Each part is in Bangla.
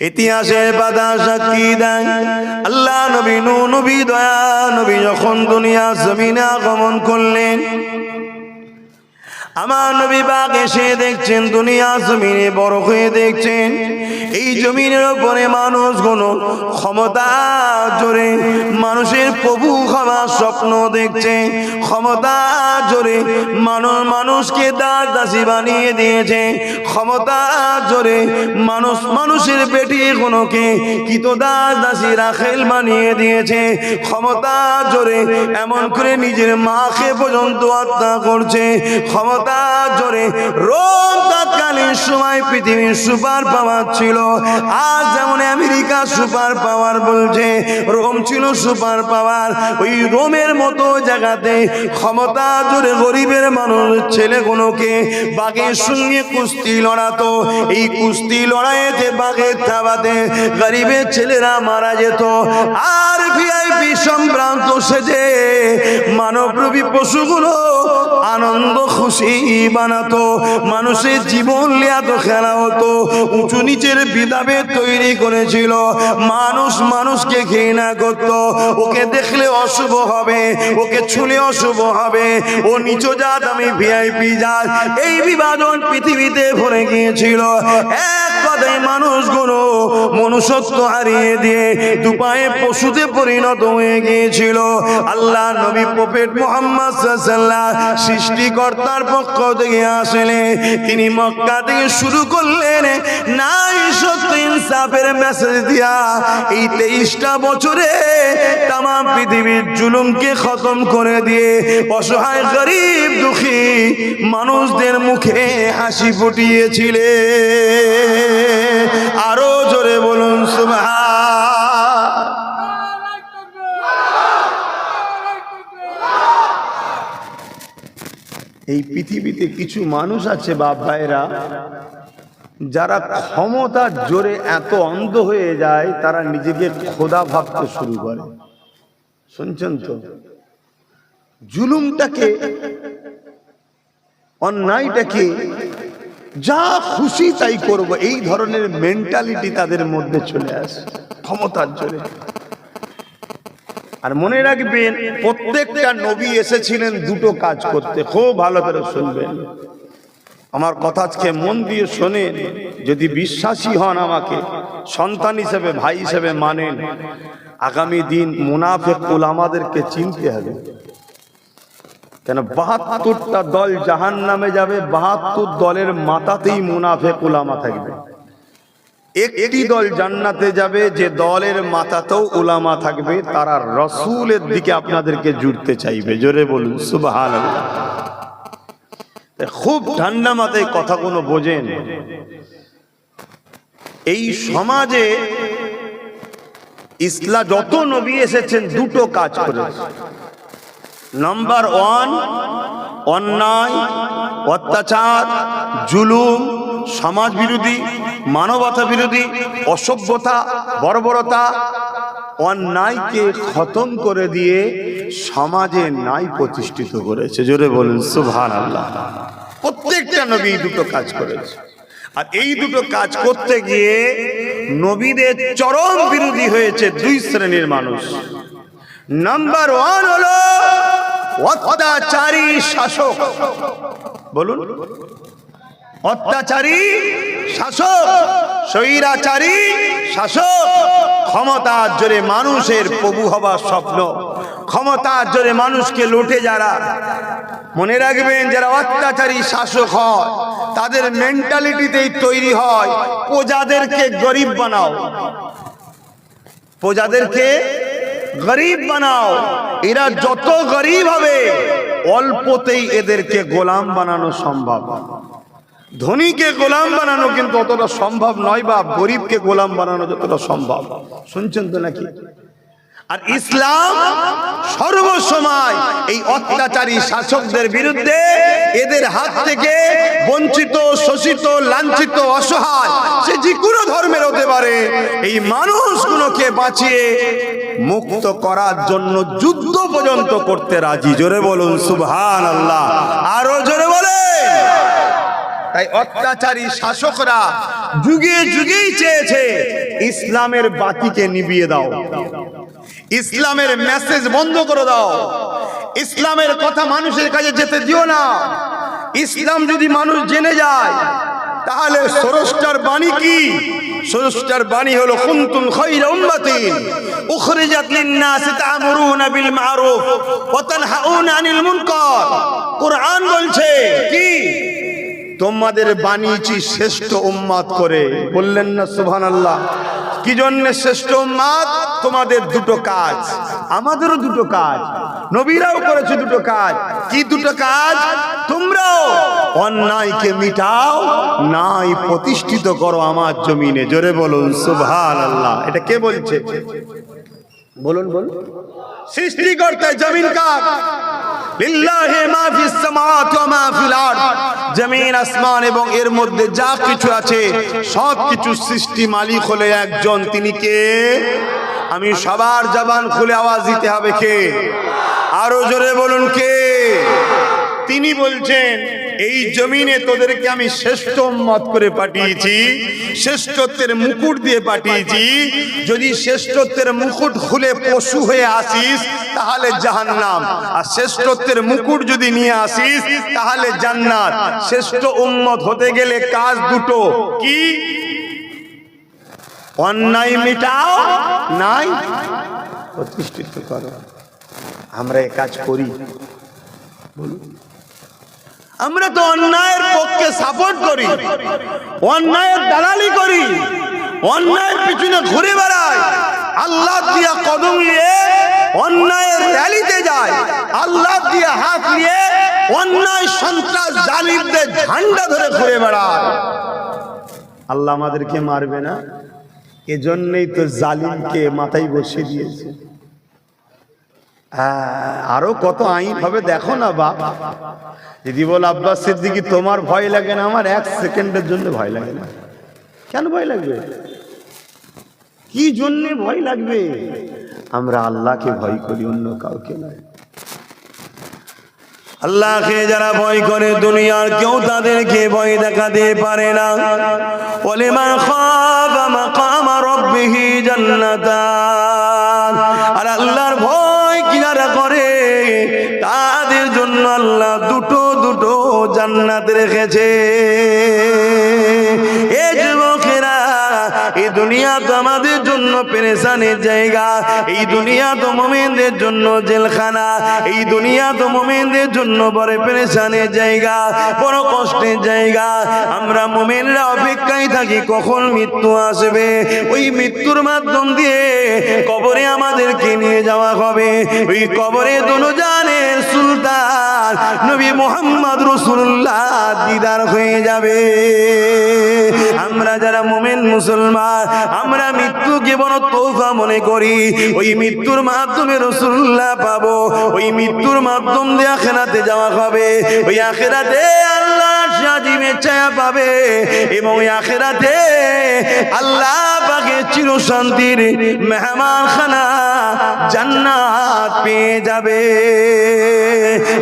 ইতিহাসের পাতা সাক্ষী দেয় আল্লাহ নবী নূহ নবী দয়া নবী যখন দুনিয়া জমিনে আগমন করলেন, আমার নবী পাক এসে দেখছেন দুনিয়া জমিনে বড় হয়ে দেখছেন এই জমিনের উপরে মানুষগুলো ক্ষমতা জোরে মানুষের প্রভু হওয়ার স্বপ্ন দেখছে, ক্ষমতা জোরে মানুষকে দাস দাসী বানিয়ে দিয়েছে, ক্ষমতা জোরে মানুষের বেটি কোনোকে কিতো দাস দাসী রাখেল বানিয়ে দিয়েছে, ক্ষমতা জোরে এমন করে নিজের মাকে পর্যন্ত হত্যা করছে, ক্ষমতা জোরে রোম তৎকালীন সময় পৃথিবীর সুপার পাওয়ার ছিল। আজ যেমন আমেরিকা সুপার পাওয়ার বলছে, রোম ছিল সুপার পাওয়ার। ওই রোমের মতো জায়গাতে ক্ষমতা জোরে গরিবের মানুষ ছেলেগুলোকে বাঘের সঙ্গে কুস্তি লড়াতো। এই কুস্তি লড়াইতে বাঘের থাবাতে গরিবের ছেলেরা মারা যেত। আর ভিআইপি সম্ভ্রান্ত সেজে মানবরূপী পশুগুলো আনন্দ খুশি বানাতো, মানুষের জীবন লিয়াতো, খেলা হতো, উঁচু নিচের বিধাভেদ তৈরি করেছিল। মানুষ মানুষকে ঘৃণা করত, ওকে দেখলে অশুভ হবে, ওকে ছুঁলে অশুভ হবে, ও নিচু জাত আমি ভিআইপি জাত, এই বিভাজন পৃথিবীতে ভরে গিয়েছিল। এক কথায় মানুষগুলো মনুষ্যত্ব হারিয়ে দিয়ে দুপায়ে পশুতে পরিণত হয়ে গিয়েছিল। আল্লাহ নবী প্রফেট মুহাম্মদ সাল্লাল্লাহু আলাইহি ওয়াসাল্লাম সৃষ্টিকর্তার পক্ষ থেকে আসলে তিনি মক্কা থেকে শুরু করলেন নাই সত্য ইনসাফের মেসেজ দিয়া এই 23টা বছরে তাম পৃথিবীর জুলুমকে খতম করে দিয়ে অসহায় গরিব দুঃখী মানুষদের মুখে হাসি ফুটিয়েছিলেন। আরো জোরে বলুন সুবহান। এই পৃথিবীতে কিছু মানুষ আছে বাপ ভাইরা, যারা ক্ষমতার জোরে এত অন্ধ হয়ে যায় তারা নিজেকে খোদা ভাবতে শুরু করে। শুনছেন তো? জুলুমটাকে, অন্যায়টাকে যা খুশি তাই করব, এই ধরনের মেন্টালিটি তাদের মধ্যে চলে আসে ক্ষমতার জোরে। আর মনে রাখবেন প্রত্যেকটা নবী এসেছিলেন দুটো কাজ করতে, খুব ভালো করে শুনবেন আমার কথা, আজকে মন দিয়ে শোনেন। যদি বিশ্বাসী হন, আমাকে সন্তান হিসেবে ভাই হিসেবে মানেন, আগামী দিন মুনাফিক উলামাদেরকে চিনতে হবে। কেন 72টা দল জাহান্নামে যাবে, 72 দলের মাথাতেই মুনাফিক উলামা থাকবে। একটি দল জান্নাতে যাবে, যে দলের মাথাতেও উলামা থাকবে, তারা রাসূলের দিকে আপনাদেরকে জুড়তে চাইবে। জোরে বলুন সুবহানাল্লাহ। খুব ঠান্ডা মাথায় কথাগুলো বোঝেন। এই সমাজে ইসলাম যত নবী এসেছেন দুটো কাজ করেছে। নাম্বার 1, অন্যায়, অত্যাচার, জুলুম, সমাজ বিরোধী, মানবতা বিরোধী, অসভ্যতা, বর্বরতা, অন্যায়কে খতম করে দিয়ে সমাজে ন্যায় প্রতিষ্ঠিত করেছে। জোরে বলুন সুবহানাল্লাহ। প্রত্যেকটা নবী দুটো কাজ করেছে। আর এই দুটো কাজ করতে গিয়ে নবীদের চরম বিরোধী হয়েছে দুই শ্রেণীর মানুষ। নাম্বার 1 হলো অত্যাচারী শাসক। বলুন, অত্যাচারী শাসক, স্বৈরাচারী শাসক, ক্ষমতার জোরে মানুষের প্রভু হবার স্বপ্ন, ক্ষমতার জোরে মানুষকে লুটে যারা। মনে রাখবেন, যারা অত্যাচারী শাসক হয় তাদের মেন্টালিটিতেই তৈরি হয় প্রজাদেরকে গরিব বানাও, প্রজাদেরকে গরিব বানাও। এরা যত গরিব হবে অল্পতেই এদেরকে গোলাম বানানো সম্ভব। ধনীকে গোলাম বানানো কিন্তু অতটা সম্ভব নয়, বা গরিবকে গোলাম বানানো যতটা সম্ভব। শুনছেন তো নাকি? আর ইসলাম সর্বসময় এই অত্যাচারী শাসকদের বিরুদ্ধে, এদের হাত থেকে বঞ্চিত, শোষিত, লাঞ্ছিত, অসহায়, সে যে কোনো ধর্মের হতে পারে, এই মানুষগুলোকে বাঁচিয়ে মুক্ত করার জন্য যুদ্ধ পর্যন্ত করতে রাজি। জোরে বলুন সুবহানাল্লাহ। আরো জোরে বলেন। তাই অত্যাচারী শাসকরা যুগে যুগেই চেয়েছে ইসলামের বাতিকে নিভিয়ে দাও, ইসলামের মেসেজ বন্ধ করে দাও, ইসলামের কথা মানুষের কাছে যেতে দিও না। ইসলাম যদি মানুষ জেনে যায় তাহলে স্রষ্টার বাণী কি? স্রষ্টার বাণী হলো কুনতুম খায়রা উম্মাতিন উখরিজাত লিন-নাসি তা'মুরুনা বিল মা'রুফ ওয়া তানহাউনা আনিল মুনকার। কোরআন বলছে কি? তোমাদের বানিয়েছি শ্রেষ্ঠ উম্মত করে। বললেন না সুবহানাল্লাহ? কি জন্য শ্রেষ্ঠ উম্মত? তোমাদের দুটো কাজ, আমাদেরও দুটো কাজ, নবীরাও করেছে দুটো কাজ। কি দুটো কাজ? তোমরাও অন্যায়কে মিটাও, নাই প্রতিষ্ঠিত করো আমার জমিনে। জোরে বলুন সুবহানাল্লাহ। এটা কে বলছে? বলুন বলুন। সৃষ্টিকর্তা জমিন কার? লিল্লাহি মা ফিস সামাওয়াতি ওয়া মা ফিল আরদ। জমিন আসমান এবং এর মধ্যে যা কিছু আছে সব কিছু সৃষ্টি মালিক হলো একজন। তিনি কে? আমি সবার জবান খুলে আওয়াজ দিতে হবে কে? আরো জোরে বলুন কে? তিনি বলছেন এই জমিনে তোদেরকে আমি শ্রেষ্ঠ উম্মত করে পাঠিয়েছি, শ্রেষ্ঠত্বের মুকুট দিয়ে পাঠিয়েছি। যদি শ্রেষ্ঠত্বের মুকুট খুলে পশু হয়ে আসিস তাহলে জাহান্নাম, আর শ্রেষ্ঠত্বের মুকুট যদি নিয়ে আসিস তাহলে জান্নাত। শ্রেষ্ঠ উম্মত হতে গেলে কাজ দুটো। কি? অন্যায় মিটাও, নাই প্রতিষ্ঠিত করো। আমরা এই কাজ করি? বলুন। আমরা তো অন্যায়ের পক্ষে সাপোর্ট করি, অন্যায়ের দালালি করি, অন্যায়ের পিছনে ঘুরে বেড়াই, আল্লাহ দিয়া কদম নিয়ে অন্যায়ের র্যালিতে যায়, আল্লাহ দিয়া হাত নিয়ে অন্যায় সন্ত্রাস জালিমদের ঝান্ডা ধরে ঘুরে বেড়ায়। আল্লাহ আমাদেরকে মারবে না? এজন্যই তো জালিমকে মাথায় বসিয়ে দিয়েছে। আরো কত আইন হবে দেখো না বাপ। যদি বল আব্বাস সিদ্দিকী তোমার ভয় লাগে না? আমার এক সেকেন্ডের জন্য ভয় লাগে না। কেন ভয় লাগবে? কি জন্য ভয় লাগবে? আমরা আল্লাহকে ভয় করি, অন্য কাউকে নয়। আল্লাহকে যারা ভয় করে দুনিয়ার কেউ তাদেরকে ভয় দেখাতে পারে না। ওয়ালিমান খাফা মাকাম রাব্বিহি জান্নাতান। আর আল্লাহর ভয় যারা করে তাদের জন্য আল্লাহ দুটো দুটো জান্নাত রেখেছে। এই যুবকেরা, এই দুনিয়া তো আমাদের জন্য পেরেশানির জায়গা, এই দুনিয়া তো মুমিনদের জন্য জেলখানা, এই দুনিয়া তো মুমিনদের জন্য বড় পেরেশানির জায়গা, বড় কষ্টের জায়গা। আমরা মুমিনরা অপেক্ষায় থাকি কখন মৃত্যু আসবে। ওই মৃত্যুর মাধ্যম দিয়ে কবরে আমাদেরকে নিয়ে যাওয়া হবে। ওই কবরে দুজানের সুলতান নবী মুহাম্মদ রাসূলুল্লাহ দিদার হয়ে যাবে। আমরা যারা মুমিন মুসলমান, আমরা মৃত্যুকে বড় তৌফা মনে করি। ওই মৃত্যুর মাধ্যমে রাসূলুল্লাহ পাবো, ওই মৃত্যুর মাধ্যম দিয়ে আখিরাতে যাওয়া হবে। ওই আখিরাতে আল্লাহর শাজিমে ছায়া পাবে এবং ওই আখিরাতে আল্লাহ পাকের চির শান্তির মেহমানখানা জান্নাত পেয়ে যাবে।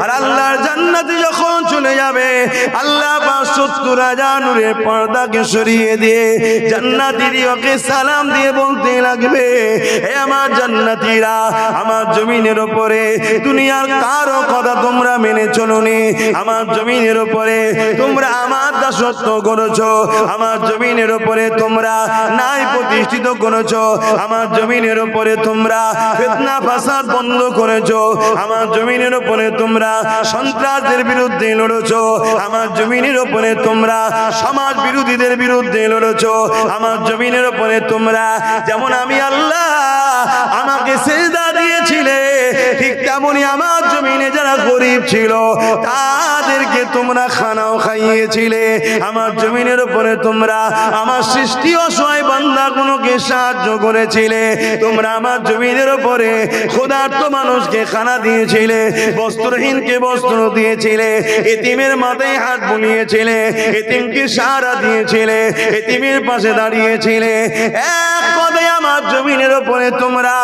আর আল্লাহর জান্নাতে যখন চলে যাবে, আল্লাহ পাক ৭০,০০০ নূরের পর্দাকে সরিয়ে দিয়ে জান্নাতীদেরকে সালাম দিয়ে বলতে লাগবে, হে আমার জান্নাতীরা, আমার জমিনের উপরে দুনিয়ার কারো কথা তোমরা মেনে চলোনি। আমার জমিনের উপরে তোমরা আমার দাসত্ব করেছো, আমার জমিনের উপরে তোমরা নাই প্রতিষ্ঠিত করেছো, আমার জমিনের উপরে তোমরা ফিতনা ফাসাদ বন্ধ করেছো, আমার জমিনের উপরে তোমরা সন্ত্রাসের বিরুদ্ধে লড়েছো, আমার জমিনের উপরে তোমরা সমাজ বিরোধীদের বিরুদ্ধে লড়েছো, আমার জমিনের উপরে তোমরা যেমন আমি আল্লাহ আমাকে সেজদা দিয়েছিলে, ঠিক তেমনই আমার জমিনে যারা গরিব ছিল তাদেরকে তোমরা খানাও খাইয়েছিলে। আমার জমিনের উপরে তোমরা আমার সৃষ্টি অসহায় বান্দাগুলোকে সাহায্য করেছিলে। তোমরা আমার জমিনের উপরে ক্ষুধার্ত মানুষকে খানা দিয়েছিলে, বস্ত্রহীনকে বস্ত্র দিয়েছিলে, এতিমের মাথায় হাত বুলিয়েছিলে, এতিমকে সাহারা দিয়েছিলে, এতিমের পাশে দাঁড়িয়েছিলে। এক কথায় আমার জমিনের উপরে তোমরা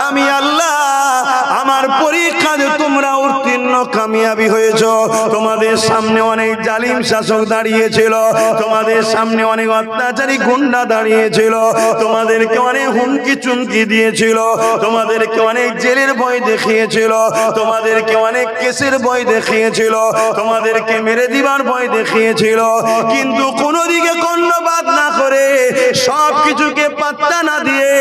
আমি আল্লাহ আমার পরীক্ষাতে তোমরা উত্তীর্ণ কামিয়াবি হয়েছো। তোমাদের সামনে অনেক জালিম শাসক দাঁড়িয়েছিল, তোমাদের সামনে অনেক অত্যাচারী গুন্ডা দাঁড়িয়েছিল, তোমাদেরকে অনেক হুমকি চুমকি দিয়েছিল, তোমাদেরকে অনেক জেলের ভয় দেখিয়েছিল, তোমাদেরকে অনেক কেসের ভয় দেখিয়েছিল, তোমাদেরকে মেরে দিবার ভয় দেখিয়েছিল। কিন্তু কোনো দিকে কর্ণপাত না করে, সব কিছুকে পাত্তা না দিয়ে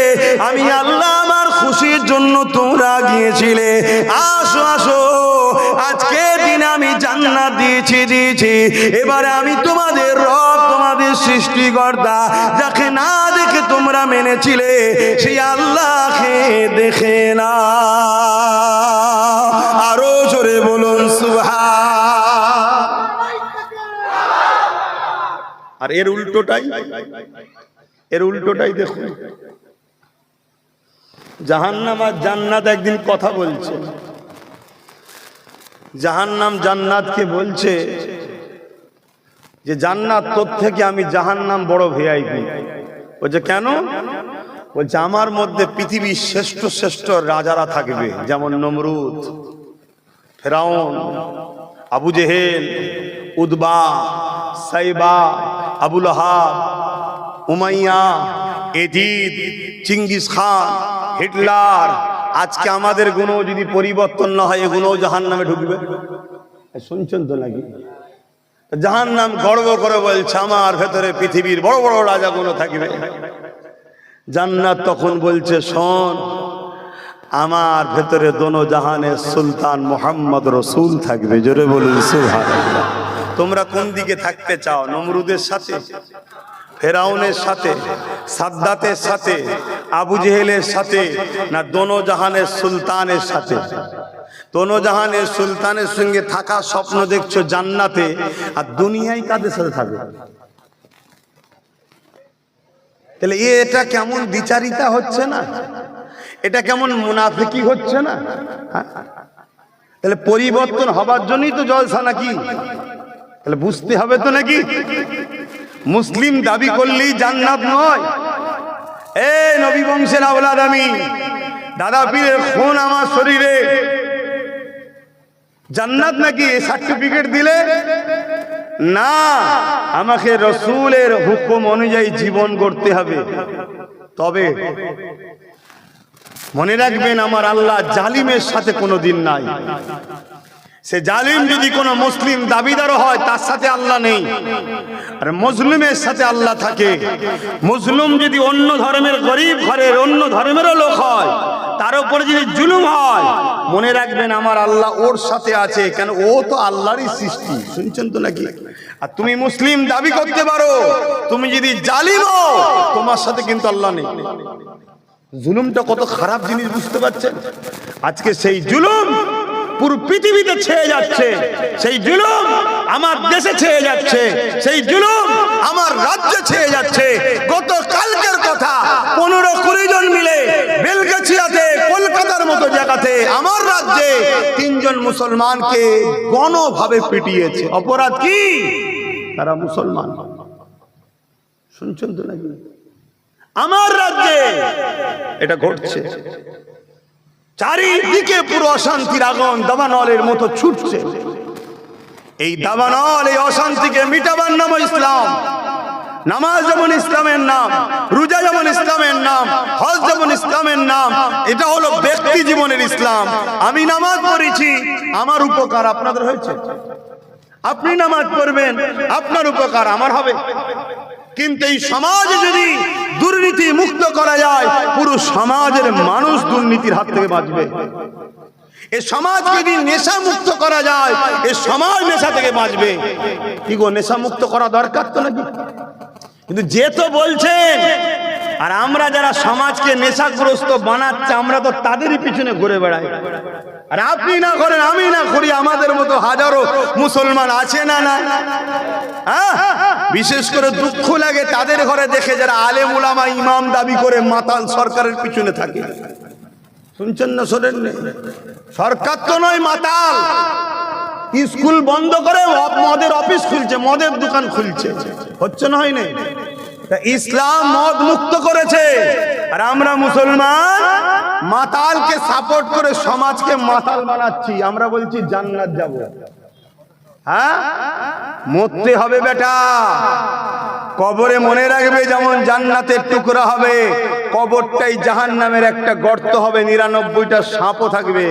আমি আল্লাহ আমার খুশির জন্য তোমরা গিয়েছিলে। আসো আসো, আজকে দিন আমি জান্নাত দিয়েছি। এবারে আমি তোমাদের রব, তোমাদের সৃষ্টিকর্তা, যাকে না দেখে তোমরা মেনেছিলে, সেই আল্লাহকে দেখে না। আরো জোরে বলুন সুবহান। আর এর উল্টোটাই দেখুন। জাহান্নাম আর জান্নাত একদিন কথা বলছে। জাহান্নাম জান্নাতকে বলছে যে জান্নাত, তোর থেকে আমি জাহান্নাম বড় ভিআইপি। বলছে কেন? বলছে আমার মধ্যে পৃথিবীর শ্রেষ্ঠ রাজারা থাকবে, যেমন নমরুদ, ফেরাউন, আবু জেহেল, উদবা, সাইবা, আবু লাহাব, উমাইয়া, এজিদ, চিঙ্গিস খান, হিটলার। আজকে আমাদের গুণও যদি পরিবর্তন না হয়, এগুলোও জাহান্নামে ঢুকবে। শুনছেন তো নাকি? জাহান্নাম গর্ব করে বলছে আমার ভেতরে পৃথিবীর বড় বড় রাজাগুলো থাকবে। জান্নাত তখন বলছে শোন, আমার ভেতরে দোনো জাহানের সুলতান মোহাম্মদ রসুল থাকবে। জোরে বলুন সুবহানাল্লাহ। তোমরা কোন দিকে থাকতে চাও? নমরুদের সাথে, ফেরাউনের সাথে, সাদ্দাতের সাথে, আবু জেহেলের সাথে, না দোনো জাহানের সুলতানের সাথে? দোনো জাহানের সুলতানের সঙ্গে থাকা স্বপ্ন দেখছো জান্নাতে, আর দুনিয়ায় কাদের সাথে থাকবে? তাহলে এটা কেমন বিচারিতা হচ্ছে না? এটা কেমন মুনাফিকি হচ্ছে না? তাহলে পরিবর্তন হবার জন্যই তো জলসা নাকি? তাহলে বুঝতে হবে তো নাকি? মুসলিম দাবি করলেই জান্নাত নয়। এই নবী বংশের আওলাদ আমি, দাদা পীরের খুন আমার শরীরে, জান্নাত নাকি সার্টিফিকেট দিলে? না, আমাকে রসুলের হুকুম অনুযায়ী জীবন গড়তে হবে। তবে মনে রাখবেন, আমার আল্লাহ জালিমের সাথে কোনোদিন নাই। সে জালিম যদি কোনো মুসলিম দাবিদারও হয়, তার সাথে আল্লাহ নেই, আর মজলুমের সাথে আল্লাহ থাকে। মুসলিম যদি অন্য ধর্মের গরিব ঘরের অন্য ধর্মেরও লোক হয়, তার উপরে যদি জুলুম হয়, মনে রাখবেন আমার আল্লাহ ওর সাথে আছে। কেন? ও তো আল্লাহরই সৃষ্টি। শুনছেন তো নাকি? আর তুমি মুসলিম দাবি করতে পারো, তুমি যদি জালিম হও, তোমার সাথে কিন্তু আল্লাহ নেই। জুলুমটা কত খারাপ জিনিস, বুঝতে পারছেন? আজকে সেই জুলুম পুরো পৃথিবীতে ছেয়ে যাচ্ছে, সেই জুলুম আমার দেশে ছেয়ে যাচ্ছে, সেই জুলুম আমার রাজ্যে ছেয়ে যাচ্ছে। গত কালকের কথা, 15-20 জন মিলে বেলগাছিয়াতে, কলকাতার মতো জায়গাতে, আমার রাজ্যে 3 জন মুসলমানকে গণভাবে পিটিয়েছে। অপরাধ কি? তারা মুসলমান। শুনছেন তো নাকি? আমার রাজ্যে এটা ঘটছে। চারিদিকে পুরো অশান্তির আগুন দাবানলের মতো ছুটছে। এই দাবানল, এই অশান্তিকে মিটাবার নাম ইসলাম। নামাজ যেমন ইসলামের নাম, রোজা যেমন ইসলামের নাম, হজ যেমন ইসলামের নাম, এটা হলো ব্যক্তি জীবনের ইসলাম। আমি নামাজ পড়েছি, আমার উপকার আপনাদের হয়েছে। আপনি নামাজ পড়বেন, আপনার উপকার আমার হবে। কিন্তু এই সমাজে যদি দুর্নীতি মুক্ত করা যায়, পুরো সমাজের মানুষ দুর্নীতির হাত থেকে বাঁচবে। এই সমাজকে যদি নেশা মুক্ত করা যায়, এই সমাজ নেশা থেকে বাঁচবে। কি গো, নেশা মুক্ত করা দরকার তো নাকি? কিন্তু যে তো বলছেন, আর আমরা যারা সমাজকে নেশাগ্রস্ত বানাচ্ছে, আমরা তো তাদেরই পিছনে ঘুরে বেড়াই। আর আপনি না করেন, আমি না করি, আমাদের মতো হাজারো মুসলমান আছে না? না, বিশেষ করে দুঃখ লাগে তাদের ঘরে দেখে, যারা আলেম উলামা ইমাম দাবি করে মাতাল সরকারের পিছনে থাকে। শুনছেন না শোনেন? সরকার তো নয়, মাতাল। স্কুল বন্ধ করে মদের অফিস খুলছে, মদের দোকান খুলছে। হচ্ছে না? হয় না? ইসলাম মদ মুক্ত করেছে, আর আমরা মুসলমান মাতালকে সাপোর্ট করে সমাজকে মাতাল বানাচ্ছি, আমরা বলছি জান্নাত যাব। হ্যাঁ, মরতে হবে বেটা, কবরে মনে রাখবে যেমন জান্নাতের টুকরা হবে, কবরটাই জাহান্নামের একটা গর্ত হবে, 99টা সাপও থাকবে।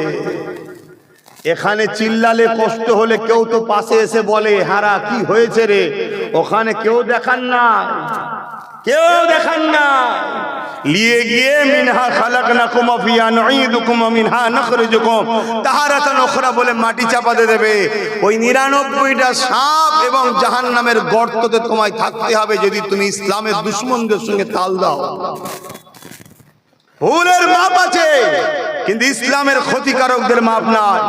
এখানে চিল্লালে কষ্ট হলে কেউ তো পাশে এসে বলে হারা কি হয়েছে রে, ওখানে কেউ দেখান না, কেউ দেখান না। লিয়ে গিয়ে মিনহা খালাকনাকুম ওয়া ফিহা নুঈদুকুম ওয়া মিনহা নখরিজুকুম তাহারাতান উখরা বলে মাটি চাপা দিয়ে দেবে। ওই 99টা সাপ এবং জাহান্নামের গর্ততে তোমায় থাকতে হবে যদি তুমি ইসলামের দুশমনদের সঙ্গে তাল দাও। ভুলের মাপ আছে কিন্তু ইসলামের ক্ষতিকারকদের মাপ নাই।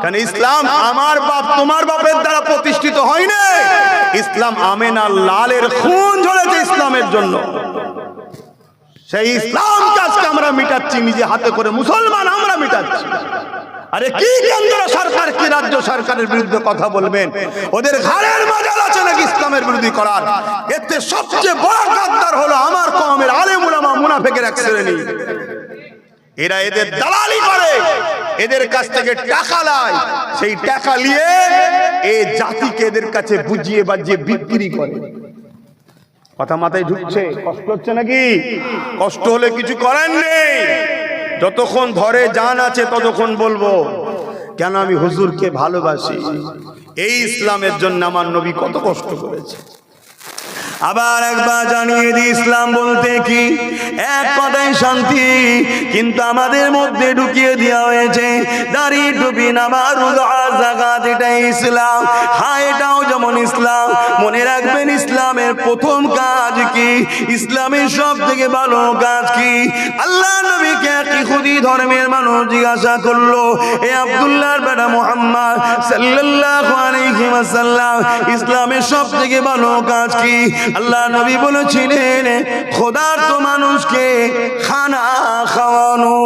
কারণ ইসলাম আমার বাপ তোমার বাপের দ্বারা প্রতিষ্ঠিত হয়নি, ইসলাম আমেনা লালের খুন ঝরেছে ইসলামের জন্য। সেই ইসলামকে আজকে আমরা মিটাচ্ছি নিজে হাতে করে, মুসলমান আমরা মিটাচ্ছি। আরে কি কেন্দ্র সরকার কি রাজ্য সরকারের বিরুদ্ধে কথা বলবেন? ওদের ঘাড়ের মজাল আছে নাকি ইসলামের বিরোধী করার? এতে সবচেয়ে বড় গাদ্দার হলো আমার কওমের আলেম উলামা মুনাফিকের এক শ্রেণী। এরা এদের দালালি করে, এদের কাছ থেকে টাকা নেয়, সেই টাকা নিয়ে এই জাতিকে এদের কাছে বুঝিয়ে বাজিয়ে বিক্রি করে। কথা মাথায় ঢুকছে? কষ্ট হচ্ছে নাকি? কষ্ট হলে কিছু করার নেই, যতক্ষণ ধরে জান আছে ততক্ষণ বলবো কেন আমি হুজুরকে ভালোবাসি। এই ইসলামের জন্য আমার নবী কত কষ্ট করেছে। আবার একবার জানিয়ে দিই, ইসলাম বলতে কি এক কথায় শান্তি, কিন্তু আমাদের মধ্যে ঢুকিয়ে দেওয়া হয়েছে দাড়ি টুপি নামাজ রোজা যাকাত এটাই ইসলাম। হ্যাঁ, এটাও যেমন ইসলাম। মনে রাখবেন ইসলামের প্রথম কাজ কি, ইসলামের সব থেকে ভালো কাজ কি? আল্লাহ নবীকে এক ইহুদি ধর্মের মানুষ জিজ্ঞাসা করলো, এ আব্দুল্লাহর বেটা মুহাম্মদ সাল্লাল্লাহু আলাইহি ওয়াসাল্লাম, ইসলামের সব থেকে ভালো কাজ কি? আল্লাহ নবী বলেছিলেন খোদার্থ মানুষকে খানা খাওয়ানো।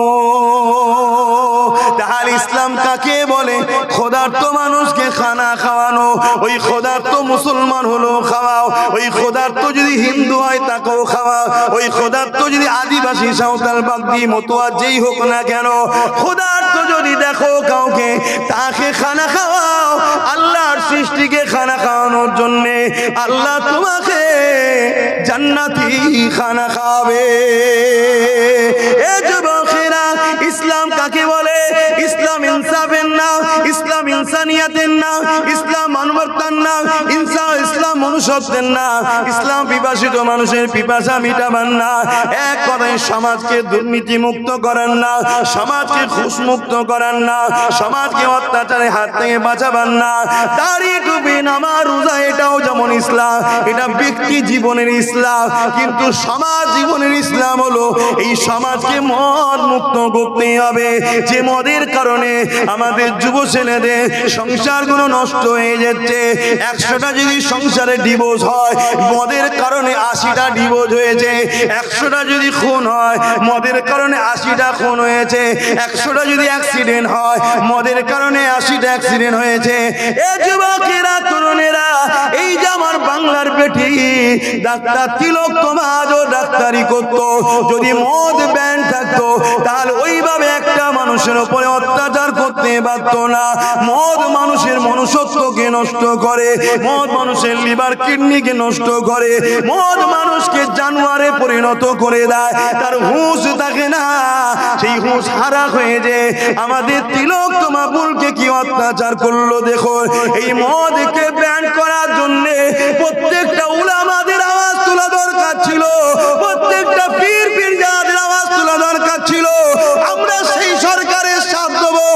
তাহলে ইসলাম কাকে বলে? খোদার্থ মানুষকে খানা খাওয়ানো। ওই খোদার্থ মুসলমান হলো খাওয়াও, ওই খোদার্থ যদি হিন্দু হয় তাকেও খাওয়াও, ওই খোদার্থ যদি আদিবাসী সাঁওতাল বাগদি মতুয়া যেই হোক না কেন, খোদার্থ যদি দেখো কাউকে তাকে খানা খাওয়াও। আল্লাহর সৃষ্টিকে খানা খাওয়ানোর জন্যে আল্লাহ তোমাকে জান্নাতি খানা খাবে। এ যুবকেরা, ইসলাম কাকে বলে? ইসলাম ইনসাফের নাম, ইসলাম ইনসানিয়াতের নাম, ইসলাম মানবতার নাম, ইসলাম মনুষ্যত্বের নাম, ইসলাম পিপাসিত মানুষের পিপাসা মিটাবার না। এক কথায় সমাজকে দুর্নীতি মুক্ত করার না, সমাজকে ঘুষ মুক্ত করার না, সমাজকে অত্যাচারের হাত থেকে বাঁচাবার না। দাড়ি টুপি নামাজ রোজা এটাও যেমন ইসলাম, এটা ব্যক্তি জীবনের ইসলাম, কিন্তু সমাজ জীবনের ইসলাম হলো এই সমাজকে মদ মুক্ত করতে হবে। যে মদের কারণে আমাদের যুব ছেলেদের সংসারগুলো নষ্ট হয়ে যাচ্ছে। 100টা যদি সংসারে ডিভোর্স হয়, মদের কারণে 80টা ডিভোর্স হয়েছে। 100টা যদি খুন হয়, মদের কারণে 80টা খুন হয়েছে। 100টা যদি অ্যাক্সিডেন্ট হয়, মদের কারণে 80টা অ্যাক্সিডেন্ট হয়েছে। এ যুবকেরা, তরুণেরা, এই যে আমার বাংলার বেটি ডাক্তার তিলোত্তমা আজও ডাক্তারি করতো। যদি মদ ব্যান থাকতো তাহলে ওইভাবে একটা মানুষের উপরে অত্যাচার করতে পারত না। মদ মানুষের মনুষ্যত্বকে নষ্ট করে, মদ মানুষের লিভার কিডনিকে নষ্ট করে, মদ মানুষকে জানোয়ারে পরিণত করে দেয়। তার হুঁশ থাকে না, সেই হুঁশ হারা হয়ে যে আমাদের তিলোত্তমা বুলকে কি অত্যাচার করলো দেখো। এই মদকে ব্যান করার জন্য প্রত্যেকটা উলামাদের আওয়াজ তোলা দরকার ছিল, প্রত্যেকটা পীর পীরজাদের আওয়াজ তোলা দরকার ছিল। আমরা সেই সরকারের সাথ দেবো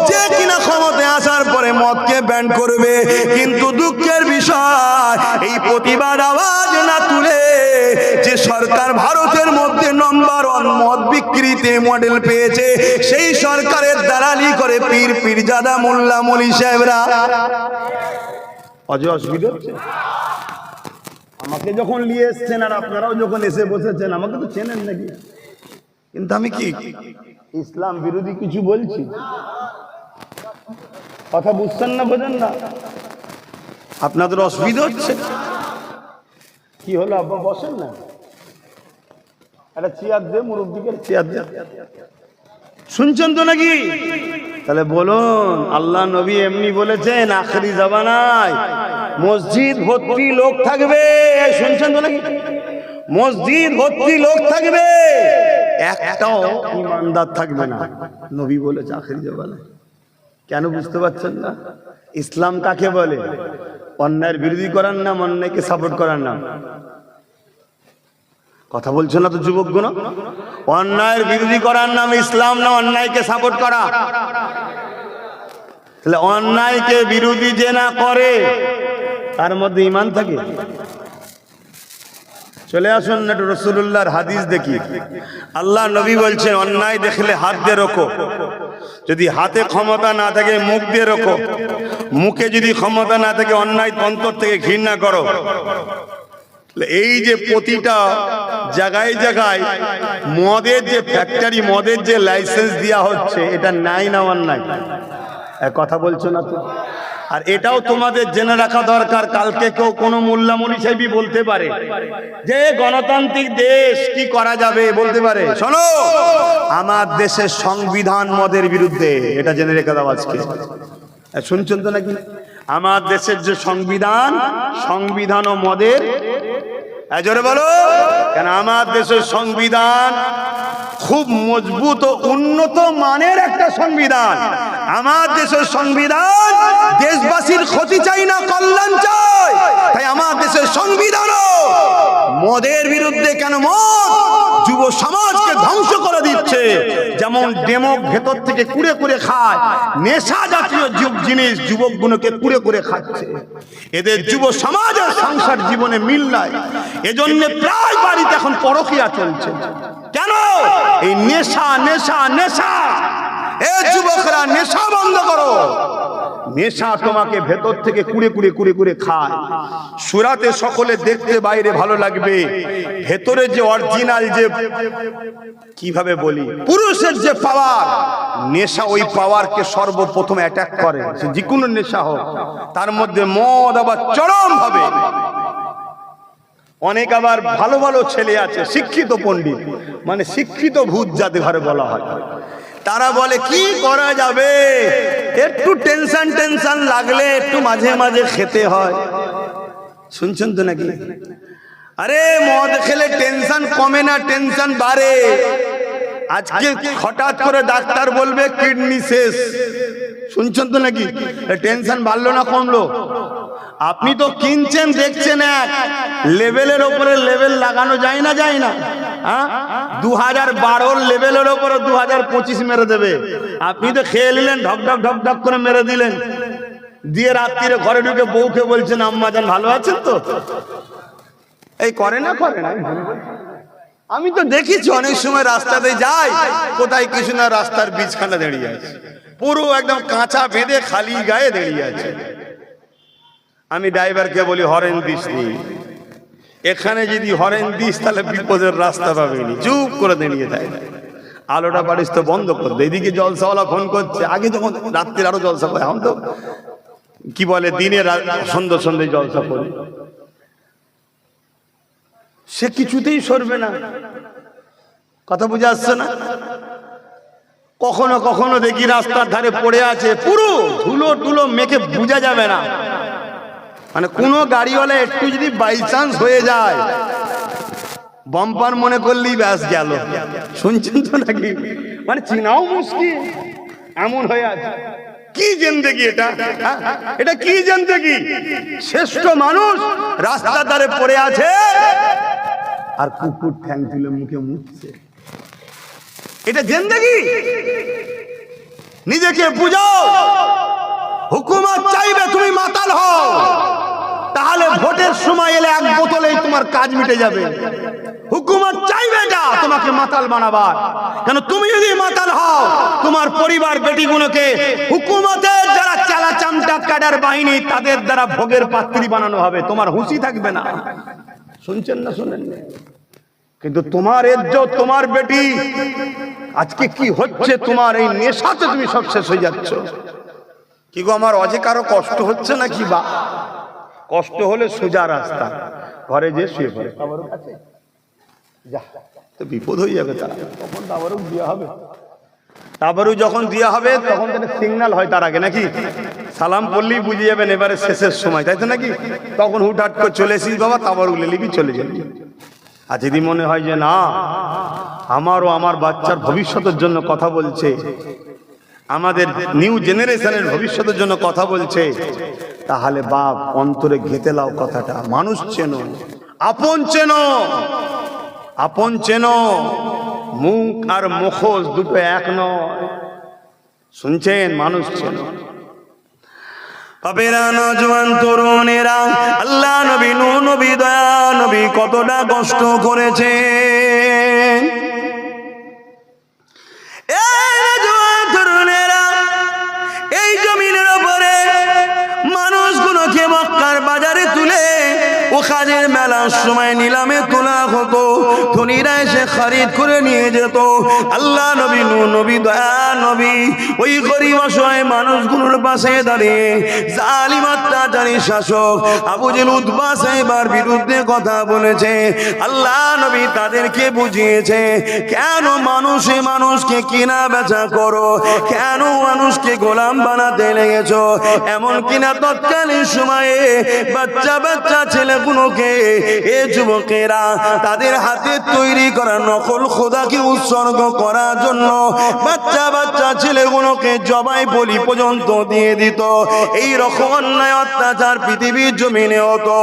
যে কিনা ক্ষমতায় আসার পরে মদকে ব্যান করবে, কিন্তু দুঃখের বিষয় এই প্রতিবাদ আওয়াজ না তুলে যে সরকার ভারতের মধ্যে নম্বর 1 মদ বিক্রিতে মডেল পেয়েছে, সেই সরকারের দালালি করে পীর পীরজাদা মোল্লা মলি সাহেবরা। অসুবিধা হচ্ছে? আমাকে যখন নিয়ে এসছেন আর আপনারাও যখন এসে বসেছেন, আমাকে তো চেনেন নাকি? কিন্তু আমি কি ইসলাম বিরোধী কিছু বলছি? কথা বুঝছেন না, বোঝেন না? আপনাদের অসুবিধা হচ্ছে? কি হলো আব্বা, বসেন না, একটা চেয়ার দে, মুরব্বিকে চেয়ার দে। শুনছেন তো নাকি? তাহলে বলুন, আল্লাহ নবী এমনি বলেছেন আখেরি জামানায় মসজিদ ভর্তি লোক থাকবে। শুনছেন তো নাকি? মসজিদ ভর্তি লোক থাকবে, একটাও ইমানদার থাকবে না। নবী বলেছে আখেরি জামানায়। কেন বুঝতে পারছেন না? ইসলাম কাকে বলে? অন্যায়ের বিরোধী করার নাম, অন্যায়কে সাপোর্ট করার নাম। কথা বলছো না তো যুবকগুলো? অন্যায়ের বিরোধী করার নাম ইসলাম না অন্যায়কে সাপোর্ট করা? তাহলে অন্যায়কে বিরোধী যে না করে তার মধ্যে ঈমান থাকে? চলে আসুন না একটু রাসূলুল্লাহর হাদিস দেখি। আল্লাহ নবী বলছেন অন্যায় দেখলে হাত দিয়ে রোখো, যদি হাতে ক্ষমতা না থাকে মুখ দিয়ে রোখো, মুখে যদি ক্ষমতা না থাকে অন্যায় অন্তর থেকে ঘৃণা করো। এই যে প্রতিটা জায়গায় জায়গায় মদের যে ফ্যাক্টরি, মদের যে লাইসেন্স দেওয়া হচ্ছে, এটা নাই না অন্যায়? কথা বলছো না তো? আর এটাও তোমাদের জেনে রাখা দরকার, কালকে কেউ কোনো মোল্লা মৌলভী সাহেবই বলতে পারে যে গণতান্ত্রিক দেশ, কি করা যাবে বলতে পারে। শোনো, আমার দেশের সংবিধান মদের বিরুদ্ধে, এটা জেনে রেখে দাও আজকে। শুনছেন তো নাকি? আমার দেশের যে সংবিধান, সংবিধানও মদের, জোরে বলো কেন? আমার দেশের সংবিধান খুব মজবুত ও উন্নত মানের একটা সংবিধান। আমার দেশের সংবিধান দেশবাসীর ক্ষতি চাই না, কল্যাণ চাই। তাই আমার দেশের সংবিধানও মদের বিরুদ্ধে। কেন? মদ যুব সমাজকে ধ্বংস করে দিচ্ছে। যেমন ডেমক ভেতর থেকে কুড়ে কুড়ে খায়, নেশা জাতীয় জিনিস যুবকগুলোকে কুড়ে কুড়ে খাচ্ছে। এদের যুব সমাজের সংসার জীবনে মিল নাই, এজন্য প্রায় বাড়িতে এখন পরকীয়া চলছে। কেন? এই নেশা নেশা নেশা। এ যুবকরা, নেশা বন্ধ করো। নেশা তোমাকে ভেতর থেকে কুড়ে কুড়ে কুড়ে কুড়ে খায়। সূরাতে সকলে দেখতে বাইরে ভালো লাগবে, ভেতরে যে অরিজিনাল, যে কিভাবে বলি, পুরুষের যে পাওয়ার, নেশা ওই পাওয়ারকে সর্বপ্রথম অ্যাটাক করে। যে কোনো নেশা হোক, তার মধ্যে মদ আবার চরম ভাবে। অনেক আবার ভালো ভালো ছেলে আছে, শিক্ষিত পণ্ডিত, মানে শিক্ষিত ভূত যাদের ঘরে বলা হয়, তারা বলে কি করা যাবে, একটু টেনশন টেনশন লাগলে একটু মাঝে মাঝে খেতে হয়। শুনছেন তো নাকি? আরে মদ খেলে টেনশন কমে না, টেনশন বাড়ে। আজকে হঠাৎ করে ডাক্তার বলবে কিডনি শেষ। শুনছেন তো নাকি? টেনশন বাড়লো না কমলো? আপনি তো কিনছেন, দেখছেন এক লেভেলের ওপরে লেভেল লাগানো যায় না, যায় না? 2012 লেভেলের ওপরে 2025 মেরে দেবে। আপনি তো খেয়ে নিলেন, ঢক ঢক ঢক ঢক করে মেরে দিলেন, দিয়ে রাত্রিরে ঘরে ঢুকে বউকে বলছেন আম্মা জান ভালো আছেন তো? এই করে না, করে না? আমি তো দেখেছি অনেক সময় রাস্তাতে যাই, কোথায় কিছু না রাস্তার বীজখানা দাঁড়িয়ে আছে, পুরো একদম কাঁচা বেঁধে খালি গায়ে দাঁড়িয়ে আছে। আমি ড্রাইভারকে বলি হরেন দিস নি, এখানে যদি হরেন দিস তাহলে বিপদের রাস্তা পাবেনি। চুপ করে দাঁড়িয়ে যায়, আলোটা বাড়িস তো বন্ধ করে দে। এদিকে জলসাওয়ালা ফোন করছে, আগে যখন রাত্রির আরো জলসা করে, এখন তো কি বলে দিনে সন্ধ্যে সন্ধ্যে জলসা করে। সে কিছুতেই সরবে না। কথা বুঝে আসছে না? কখনো কখনো দেখি রাস্তার ধারে পড়ে আছে, পুরো ধুলো টুলো মেখে বোঝা যাবে না। মানে কোনো গাড়িওয়ালা একটু যদি বাই চান্স হয়ে যায়, বাম্পার মনে করলেই ব্যাস গেল। শুনছেন তো নাকি? মানে চিনাও মুশকিল, এমন হয়ে আছে। কি জিন্দেগি এটা? এটা কি জিন্দেগি? শ্রেষ্ঠ মানুষ রাস্তার ধারে পড়ে আছে আর কুকুর ঠ্যাং তুলে মুখে মুছছে। এটা জিন্দেগি? নিজেকে বুঝাও। হুকুমত চাইবে তুমি মাতাল হও, তাহলে ভোটের সময় এলে এক বোতলেই তোমার কাজ মিটে যাবে। হুকুমত চাইবে না তোমাকে মাতাল বানাবার। কেন? তুমি যদি মাতাল হও, তোমার পরিবার বেটিগুলোকে হুকুমতের যারা চালা চামটা ক্যাডার বাহিনী, তাদের দ্বারা ভোগের পাত্রী বানানো হবে, তোমার হুঁশি থাকবে না। শুনছেন না? শুনেন না? কিন্তু তোমার ইজ্জত, তোমার বেটি, আজকে কি হচ্ছে? তোমার এই নেশাতে তুমি সব শেষ হয়ে যাচ্ছ। কি গো, আমার অজে কারো কষ্ট হচ্ছে নাকি? বা কষ্ট হলে সোজা রাস্তা, ঘরে যে শুয়ে পড়ে, আবারও কাছে যা, তো বিপদ হয়ে যাবে। তারা তখন আবারও বিয়ে হবে। তারপরেও যখন দেওয়া হবে তখন তাদের সিগন্যাল হয় তার আগে নাকি, সালাম পড়লেই বুঝে যাবেন এবারে শেষের সময়, তাই তো নাকি? তখন হুটহাট করে চলে এসিস বাবা, তারপর উলে নিবি চলে যাবি। আর যদি মনে হয় যে না আমারও আমার বাচ্চার ভবিষ্যতের জন্য কথা বলছে, আমাদের নিউ জেনারেশনের ভবিষ্যতের জন্য কথা বলছে, তাহলে বাপ অন্তরে ঘেঁটে লাও কথাটা। মানুষ চেনো, আপন চেনো, আপন চেনো। মুখ আর মুখোশ দুটো এক নয়, শুনছেন? মানুষ চেনো। বাবেরা, নওজোয়ান তরুণেরা, আল্লাহ নবী, নূহ নবী, দয়া নবী কতটা কষ্ট করেছে। এই জমিনের উপরে মানুষগুলোকে মক্কার বাজারে তুলে ওখানের মেলার সময় নিলামে তোলা হতো, ধনীরা এসে খরিদ করে নিয়ে যেত। আল্লাহ নবী, নূহ নবী, দয়া নবী ওই গরিব অসহায় মানুষগুলোর পাশে দাঁড়িয়ে জালিম অত্যাচারী শাসক আবু জেহেল, উতবা সাহেবার বিরুদ্ধে কথা বলেছে। আল্লাহ নবী তাদেরকে বুঝিয়েছে, কেন মানুষে মানুষকে কিনা বেচা করো, কেন মানুষকে গোলাম বানাতে লেগেছো। এমন কিনা তৎকালীন সময়ে বাচ্চা বাচ্চা ছেলেগুলোকে, এ যুবকেরা তাদের হাতে তৈরি করা নকল খোদাকে উৎসর্গ করার জন্য বাচ্চা বাচ্চা ছেলেগুলোকে জবাই বলি পর্যন্ত দিয়ে দিত। এই রকম অন্যায় অত্যাচার পৃথিবীর জমিনে হতো।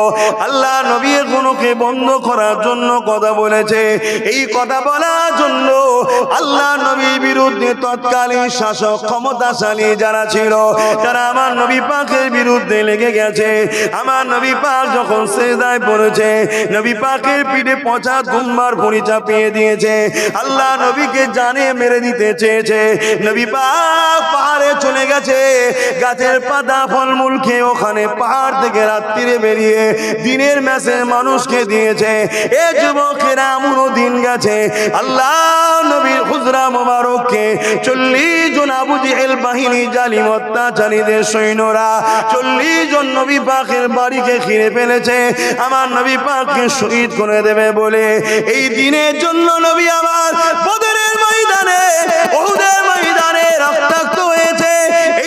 আল্লাহ নবী এগুলোকে বন্ধ করার জন্য কথা বলেছে। এই কথা বলার জন্য আল্লাহ নবীর বিরুদ্ধে তৎকালীন শাসক ক্ষমতাশালী যারা ছিল, তারা আমার নবী পাকের বিরুদ্ধে লেগে গেছে। আমার নবী পাক যখন সিজদায় পড়েছে, নবী পাকের পিঠে পচা দুম্বার ভুঁড়ি চাপিয়ে দিয়েছে। আল্লাহ নবীকে জানে মেরে দিতে চেয়েছে। নবী পাক পাহাড়ে চলে গেছে, গাছের পাতা ফলমূল খেয়ে ওখানে পাহাড় থেকে রাত্রিরে বেরিয়ে দিনের ম্যাসে মানুষকে দিয়েছে। এ যুবকেরা এমনও দিন গেছে, আল্লাহ নবীর হুজরা মোবারককে 40 জন আবু জেহেল বাহিনী জালিম অত্যাচারীদের সৈন্যরা 40 জন নবী পাকের বাড়িকে ঘিরে ফেলেছে, আমার নবী পাককে শহীদ করে দেবে বলে। এই দিনের জন্য নবী আমার বদরের ময়দানে, উহুদের ময়দানে রক্তাক্ত হয়েছে।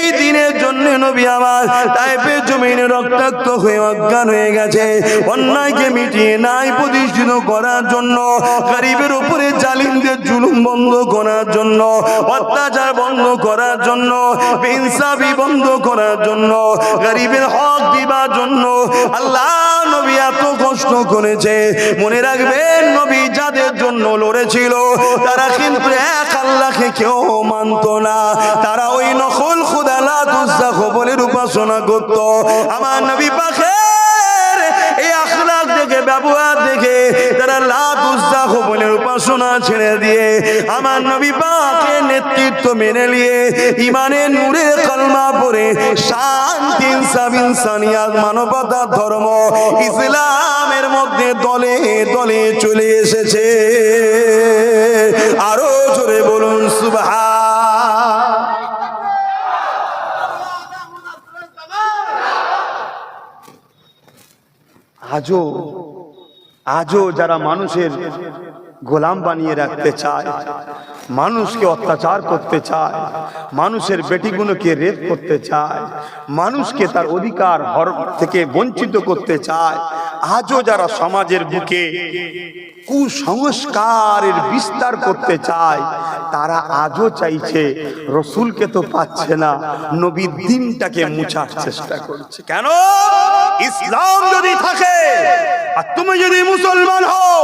এই দিনের জন্য নবী আমার তায়েফের জমিনে রক্তাক্ত হয়ে অজ্ঞান হয়ে গেছে। অন্যায়কে মিটিয়ে নাই প্রতিষ্ঠিত করার জন্য, গরিবের উপরে জালিমদের জুলুম বন্ধ করার জন্য, অত্যাচার বন্ধ করার জন্য, বেইনসাফি বন্ধ করার জন্য, গরিবের হক দিবার জন্য আল্লাহ নবী এত কষ্ট করেছে। মনে রাখবেন, নবী যাদের জন্য লড়েছিল তারা কিন্তু এক আল্লাহকে কেউ মানত না। তারা ওই নকল খোদা লাত উজ্জা খবরের উপাসনা করত। আমার নবী পাকের এই আখলাক দেখে, ব্যবহার দেখে তারা লাত উজ্জা খবরের উপাসনা ছেড়ে দিয়ে আমার নবী পাকের নেতৃত্ব মেনে নিয়ে ইমানের নূরে কলমা পড়ে শান্তি, ইনসাফ, ইনসানিয়াত, মানবতা, ধর্ম, ইসলামের মধ্যে দলে দলে চলে এসেছে। আরো জোরে বলুন সুবহান। আজও যারা মানুষের গোলাম বানিয়ে রাখতে চায়, মানুষকে অত্যাচার করতে চায়, মানুষের বেটিগুলোকে রেপ করতে চায়, মানুষকে তার অধিকার থেকে বঞ্চিত করতে চায়, আজও যারা সমাজের বুকে কুসংস্কারের বিস্তার করতে চায়, তারা আজও চাইছে, রসুলকে তো পাচ্ছে না, নবীর দিনটাকে মুছার চেষ্টা করছে। কেন? ইসলাম যদি থাকে আর তুমি যদি মুসলমান হও,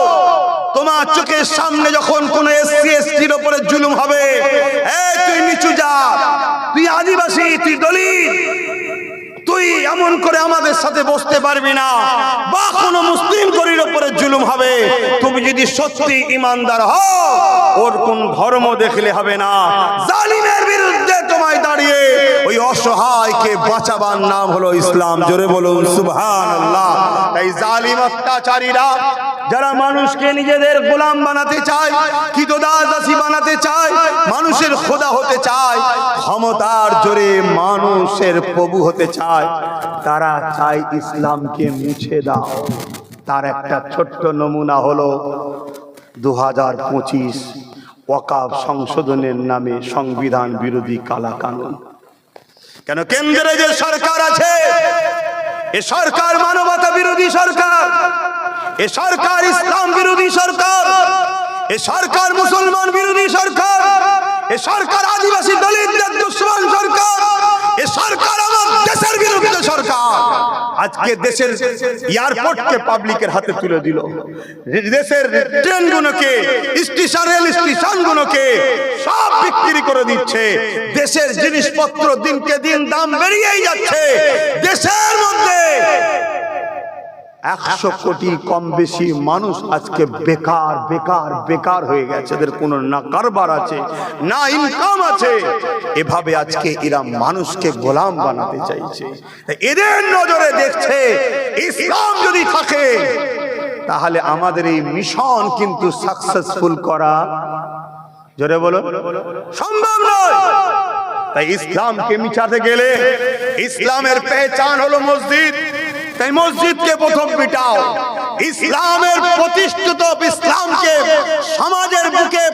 তোমার চোখের সামনে যখন কোন এসসি এসটির উপরে জুলুম হবে, এই তুই নিচু জাত, তুই আদিবাসী, তুই দলিত, তুই এমন করে আমাদের সাথে বসতে পারবি না, বা কোন মুসলিম গরির উপরে জুলুম হবে, তুমি যদি সত্যি ইমানদার হও, ওর কোন ধর্ম দেখলে হবে না, জালিমের বিরুদ্ধে তোমায় দাঁড়িয়ে ওই অসহায়কে বাঁচাবার নাম হলো ইসলাম। জোরে বলুন সুবহানাল্লাহ। তাই জালিম অত্যাচারীরা যারা মানুষকে নিজেদের গোলাম বানাতে চায়, কৃতদাসী বানাতে চায়, মানুষের খোদা হতে চায়, ক্ষমতার জোরে মানুষের প্রভু হতে চায়, তারা চায় ইসলামকে মুছে দাও। তার একটা ছোট্ট নমুনা হলো 2025 ওয়াকফ সংশোধনের নামে সংবিধান বিরোধী কালা কানুন। কেন কেন্দ্রে যে সরকার আছে এ সরকার মানবতা বিরোধী সরকার, এ সরকার ইসলাম বিরোধী সরকার, এ সরকার মুসলমান বিরোধী সরকার, এ সরকার আদিবাসী দলিতদের দুশ্মন সরকার, এ সরকার আমার দেশের বিরুদ্ধে সরকার। আজকে দেশের এয়ারপোর্টকে পাবলিকের হাতে তুলে দিল, দেশের ট্রেনগুলোকে, স্টেশনগুলোকে সব বিক্রি করে দিচ্ছে। দেশের জিনিসপত্র দিনকে দিন দাম বেরিয়েই যাচ্ছে। দেশের মধ্যে 100 কোটি কম বেশি মানুষ আজকে বেকার বেকার বেকার হয়ে গেছে। এদের কোনো না কারবার আছে না ইনকাম আছে। এভাবে আজকে এরা মানুষকে গোলাম বানাতে চাইছে। এদের নজরে দেখছে ইসলাম যদি থাকে তাহলে আমাদের এই মিশন কিন্তু সাকসেসফুল করা, জোরে বলো, সম্ভব নয়। তাই ইসলামকে মিটাতে গেলে ইসলামের পেহচান হলো মসজিদ। তাই মসজিদকে প্রথম মিটাও। ইসলামের প্রতিষ্ঠিত, ইসলামকে সমাজের বুকে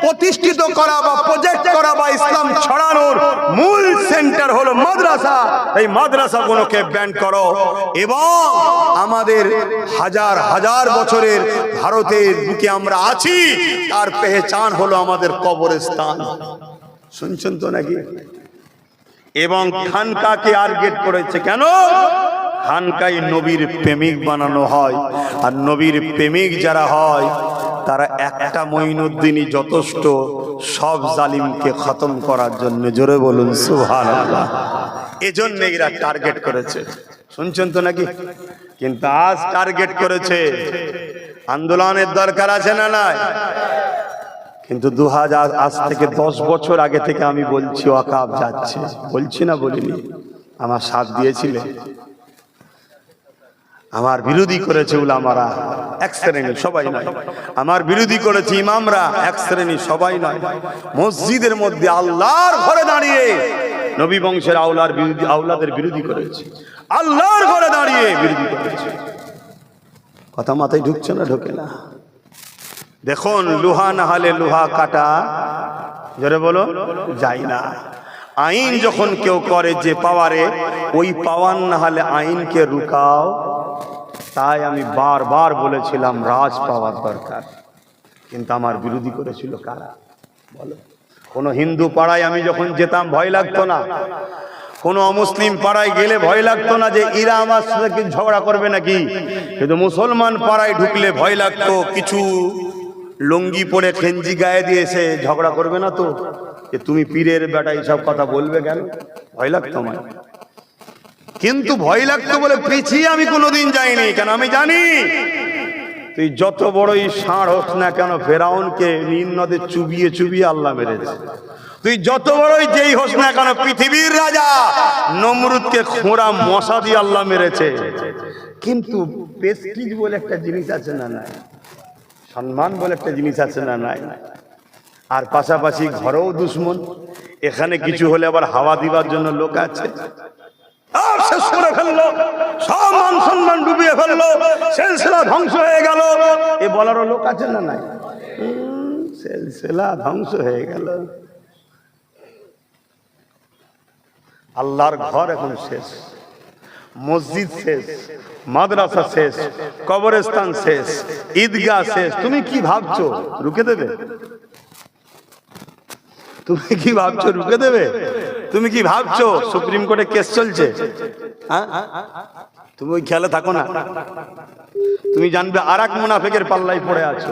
প্রতিষ্ঠিত করা বা প্রজেক্ট করা বা ইসলাম ছড়ানোর মূল সেন্টার হলো মাদ্রাসা। এই মাদ্রাসাগুলোকে ব্যান করো এবং আমাদের হাজার হাজার বছরের ভারতের বুকে আমরা আছি তার পেহচান হলো আমাদের কবরস্থান। শুনছেন তো নাকি? এবং খানকাকে টার্গেট করেছে কেন? খানকাই নবীর প্রেমিক বানানো হয়, আর নবীর প্রেমিক যারা হয় তারা একটা মঈনুদ্দিনই যথেষ্ট সব জালিমকে খতম করার জন্য। জোরে বলুন সুবহানাল্লাহ। এজন্য এরা টার্গেট করেছে। শুনছেন তো নাকি? কিন্তু আজ টার্গেট করেছে। আন্দোলনের দরকার আছে না নাই? কিন্তু 2000 আজ থেকে 10 বছর আগে থেকে আমি বলছি ওয়াকফ যাচ্ছে, বলছি না বলিনি? আমার সাথ দিয়েছিলে? আমার বিরোধী করেছে উলামারা, এক শ্রেণী, সবাই নয়। আমার বিরোধী করেছে ইমামরা, এক শ্রেণী, সবাই নয়। মসজিদের মধ্যে আল্লাহর ঘরে দাঁড়িয়ে নবী বংশের আওলাদের বিরোধী করেছে, আল্লাহর ঘরে দাঁড়িয়ে বিরোধী করেছে। কথা মাথায় ঢুকছে না? ঢোকে না। দেখুন, লোহা না হলে লোহা কাটা, জোরে বলো, যায় না। আইন যখন কেউ করে যে পাওয়ারে, ওই পাওয়ার না হলে আইনকে রুকাও। তাই আমি বারবার বলেছিলাম রাজ পাওয়ার দরকার, কিন্তু আমার বিরোধী করেছিল কারা বলো? কোনো হিন্দু পাড়ায় আমি যখন যেতাম ভয় লাগতো না, কোনো অমুসলিম পাড়ায় গেলে ভয় লাগতো না যে এরা আমার সাথে কি ঝগড়া করবে নাকি। কিন্তু মুসলমান পাড়ায় ঢুকলে ভয় লাগতো কিছু লুঙ্গি পরে খেঞ্জি গায়ে দিয়েছে ঝগড়া করবে না তো, যে তুমি পীরের বেটা এইসব কথা বলবে কেন? ভয় লাগতো আমার। কিন্তু ভয় লাগতো বলে পিছিয়ে আমি কোনোদিন যাইনি। কেন? আমি জানি তুই যত বড়ই ষাঁড় হোস না কেন, ফেরাউনকে নীল নদে চুবিয়ে চুবিয়ে আল্লাহ মেরেছে। তুই যত বড়ই যেই হোস না কেন, পৃথিবীর রাজা নমরুদকে খোঁড়া মশা দিয়ে আল্লাহ মেরেছে। কিন্তু প্রেস্টিজ বলে একটা জিনিস আছে না নাই? সম্মান বলে একটা জিনিস আছে না নাই? আর পাশাপাশি ঘরেও দুশ্মন। এখানে কিছু হলে আবার হাওয়া দিবার জন্য লোক আছে। শেষ করে ফেললো, সব মান সম্মান ডুবিয়ে ফেললো, সিলসিলা ধ্বংস হয়ে গেল, এ বলারও লোক আছে না নাই? সিলসিলা ধ্বংস হয়ে গেল। আল্লাহর ঘর এখন শেষ, মসজিদ শেষ, মাদ্রাসা শেষ, কবরস্থান শেষ, ঈদগাহ শেষ। তুমি কি ভাবছো রুকে দেবে? তুমি কি ভাবছো রুকে দেবে? তুমি কি ভাবছো সুপ্রিম কোর্টে কেস চলছে? তুমি ওই খেয়ালে থাকো না। তুমি জানবে আর এক মুনাফিকের পাল্লায় পড়ে আছো,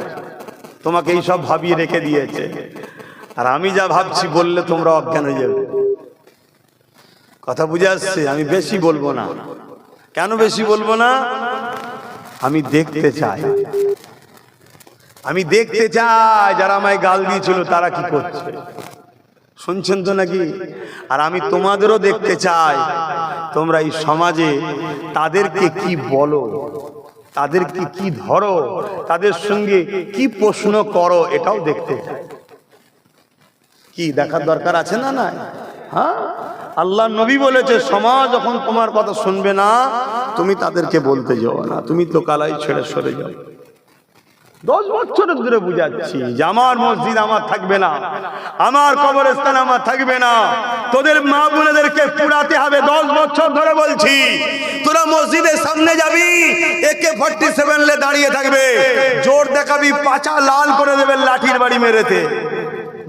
তোমাকে এই সব ভাবিয়ে রেখে দিয়েছে। আর আমি যা ভাবছি বললে তোমরা অজ্ঞান হয়ে যাবে। কথা বুঝে আসছে? আমি বেশি বলবো না। কেন বেশি বলবো না? আমি দেখতে চাই, আমি দেখতে চাই যারা আমায় গাল দিয়েছিল তারা কি করছে। শুনছেন তো নাকি? আর আমি তোমাদেরও দেখতে চাই তোমরা এই সমাজে তাদেরকে কি বলো, তাদেরকে কি ধরো, তাদের সঙ্গে কি প্রশ্ন করো, এটাও দেখতে চাই। কি দেখার দরকার আছে না নাই? হ্যাঁ, আল্লাহ নবী বলেছে সমাজ যখন তোমার কথা শুনবে না তুমি তাদেরকে বলতে যাও না, তুমি তো কালাই ছেড়ে সরে যাও। 10 বছরের ধরে বুঝাচ্ছি যে আমার মসজিদ আমার থাকবে না, আমার কবরস্থান আমার থাকবে না, তোদের মা বোনেদেরকে পুরাতে হবে। 10 বছর ধরে বলছি, তোরা মসজিদের সামনে যাবি, AK-47 লে দাঁড়িয়ে থাকবে, জোর দেখাবি, পাছা লাল করে দেবে লাঠির বাড়ি মেরেতে।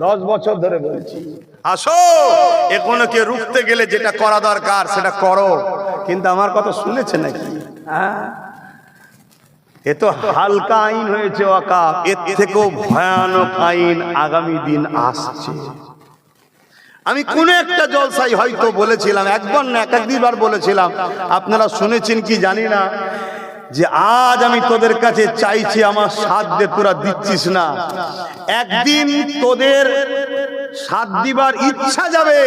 10 বছর ধরে বলছি, আসো এখনো কে রুখতে গেলে যেটা করা দরকার সেটা করো। কিন্তু আমার কথা শুনেছে নাকি? এ তো হালকা আইন হয়েছে ওয়াকাফ, এর থেকেও ভয়ানক আইন আগামী দিন আসছে। আমি কোন একটা জলসাই হয়তো বলেছিলাম, একবার না একাধিকবার বলেছিলাম, আপনারা শুনেছেন কি জানি না, যে আজ আমি তোদের কাছে চাইছি, আমার সাথ দে, তোরা দিচ্ছিস না। একদিন তোদের সাথ দিবার ইচ্ছা যাবে,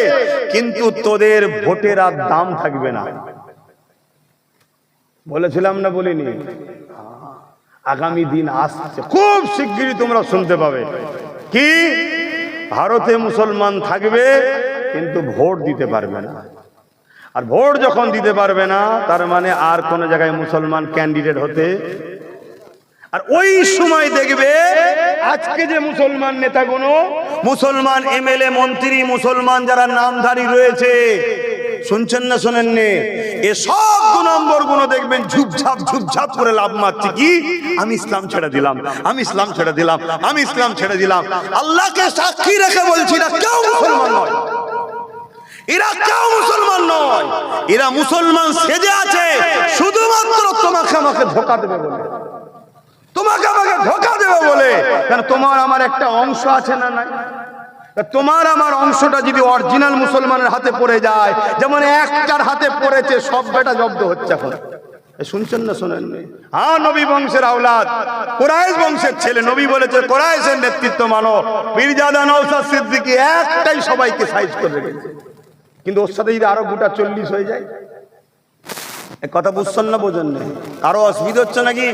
কিন্তু তোদের ভোটের আর দাম থাকবে না। বলেছিলাম না বলিনি? আগামী দিন আসছে, খুব শিগগিরই তোমরা শুনতে পাবে। কি? ভারতে মুসলমান থাকবে কিন্তু ভোট দিতে পারবে না। আর ভোট যখন দিতে পারবে না, তার মানে আর কোন জায়গায় মুসলমান ক্যান্ডিডেট হতে। আর ওই সময় দেখবে আজকে যে মুসলমান নেতাগুলো, মুসলমান MLA মন্ত্রী, মুসলমান যারা নামধারী রয়েছে, শুনছেন না শোনেননি, এ সব 2 নম্বর গুলো দেখবেন ঝুপঝাপ ঝুপঝাপ করে লাভ মারছে। কি? আমি ইসলাম ছেড়ে দিলাম, আমি ইসলাম ছেড়ে দিলাম, আমি ইসলাম ছেড়ে দিলাম। আল্লাহকে সাক্ষী রেখে বলছি না, কেউ মুসলমান নয়, এরা কেউ মুসলমান নয়। এরা মুসলমান সেজে আছে শুধুমাত্র তোমাকে আমাকে ধোঁকা দেবে বলে, তোমাকে আমাকে ধোঁকা দেবে বলে। কারণ তোমার আমার একটা অংশ আছে না নাই? তোমার আমার অংশটা যদি অরিজিনাল মুসলমানের হাতে পড়ে যায়, যেমন একটার হাতে পড়েছে, সব বেটা জব্দ হচ্ছে এখন। শুনছেন না শোনেন? হ্যাঁ, নবী বংশের আওলাদ, কুরাইশ বংশের ছেলে। নবী বলেছে কুরাইশের নেতৃত্ব মানো। পীরজাদা নওশাদ সিদ্দিকী একটাই সবাইকে সাইজ করে রেখেছে, কিন্তু ওর সাথে যদি আরো গোটা 40 হয়ে যায়, কথা বুঝছেন না বোঝেন না? কারো অসুবিধা হচ্ছে নাকি?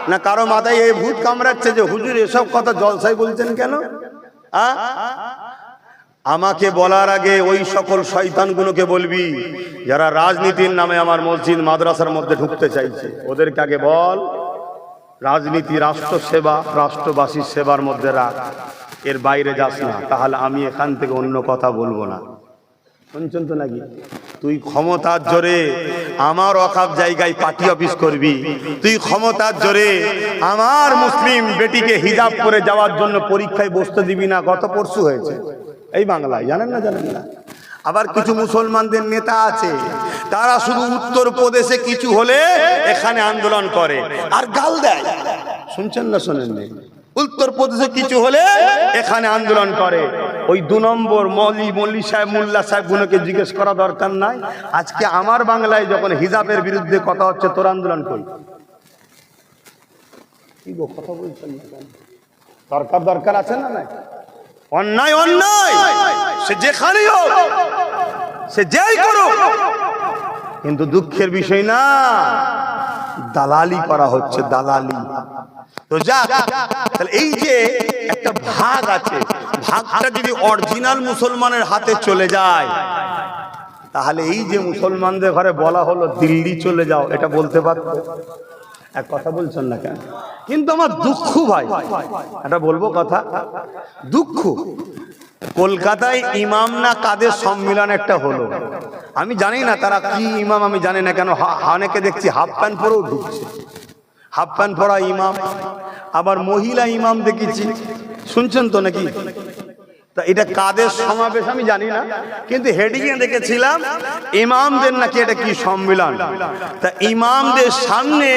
না কারো মাথায় এই ভূত কামড়াচ্ছে যে হুজুর এসব কথা জলসায় বলছেন কেন? আমাকে বলার আগে ওই সকল শয়তানগুলোকে বলবি যারা রাজনীতির নামে আমার মসজিদ মাদ্রাসার মধ্যে ঢুকতে চাইছে, ওদেরকে আগে বল রাজনীতি রাষ্ট্র সেবা, রাষ্ট্রবাসীর সেবার মধ্যে রাখ, এর বাইরে যাস না, তাহলে আমি এখান থেকে অন্য কথা বলবো না। শুনছেন তো নাকি? তুই ক্ষমতার জোরে আমার ওয়াকফ জায়গায় পার্টি অফিস করবি, তুই ক্ষমতার জোরে আমার মুসলিম বেটিকে হিজাব করে যাওয়ার জন্য পরীক্ষায় বসতে দিবি না। গত পরশু হয়েছে এই বাংলায়, জানেন না? জানেন না? আবার কিছু মুসলমানদের নেতা আছে, তারা শুধু উত্তরপ্রদেশে কিছু হলে এখানে আন্দোলন করে আর গাল দেয়। শুনছেন না শোনেননি? উত্তরপ্রদেশে কিছু হলে এখানে আন্দোলন করে। ওই 2 নম্বর মৌলী সাহেব, মোল্লা সাহেব গুলোকে জিজ্ঞেস করা দরকার নাই, আজকে আমার বাংলায় যখন হিজাবের বিরুদ্ধে কথা হচ্ছে, তোর আন্দোলন করি। কি গো, কথা বলছেন না? দরকার দরকার আছে না? নাই? অন্যায় অন্যায়, সে যেখানেই হোক, সে যেই করুক, কিন্তু দুঃখের বিষয় না, দালালি করা হচ্ছে, দালালি। তো যা, তাহলে এই যে একটা ভাগ আছে, ভাগটা যদি অরিজিনাল মুসলমানের হাতে চলে যায়, তাহলে এই যে মুসলমানদের ঘরে বলা হলো দিল্লি চলে যাও, এটা বলতে পারতো? এক কথা বলছেন না কেন? কিন্তু আমার দুঃখ ভাই, এটা বলবো কথা, দুঃখ, কলকাতায় ইমাম না কাদের সম্মেলন একটা হলো, আমি জানি না তারা কি ইমাম, আমি জানি না কেন অনেকে দেখছি হাফ প্যান্ট পরেও ঢুকছে, হাফ প্যান্ট পরা ইমাম, আবার মহিলা ইমাম দেখেছি। শুনছেন তো নাকি? তা এটা কাদের সমাবেশ আমি জানি না, কিন্তু হেডিংয়ে দেখেছিলাম ইমামদের নাকি এটা কি সম্মেলন। তা ইমামদের সামনে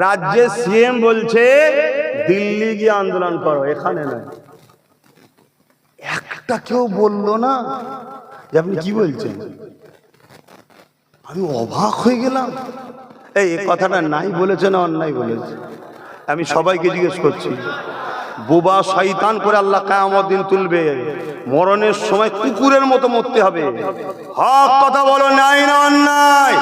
রাজ্যের CM বলছে দিল্লি গিয়ে আন্দোলন করো, এখানে না। একটা কেউ বললো না যে আপনি কি বলছেন? আমি অবাক হয়ে গেলাম। এই কথাটা নাই বলেছে না অন্যায় বলেছে? আমি সবাইকে জিজ্ঞেস করছি, বোবা শয়তান করে আল্লাহ কিয়ামত দিন তুলবে, মরণের সময় কুকুরের মতো মরতে হবে। হক কথা বলো, নাই না অন্যায়?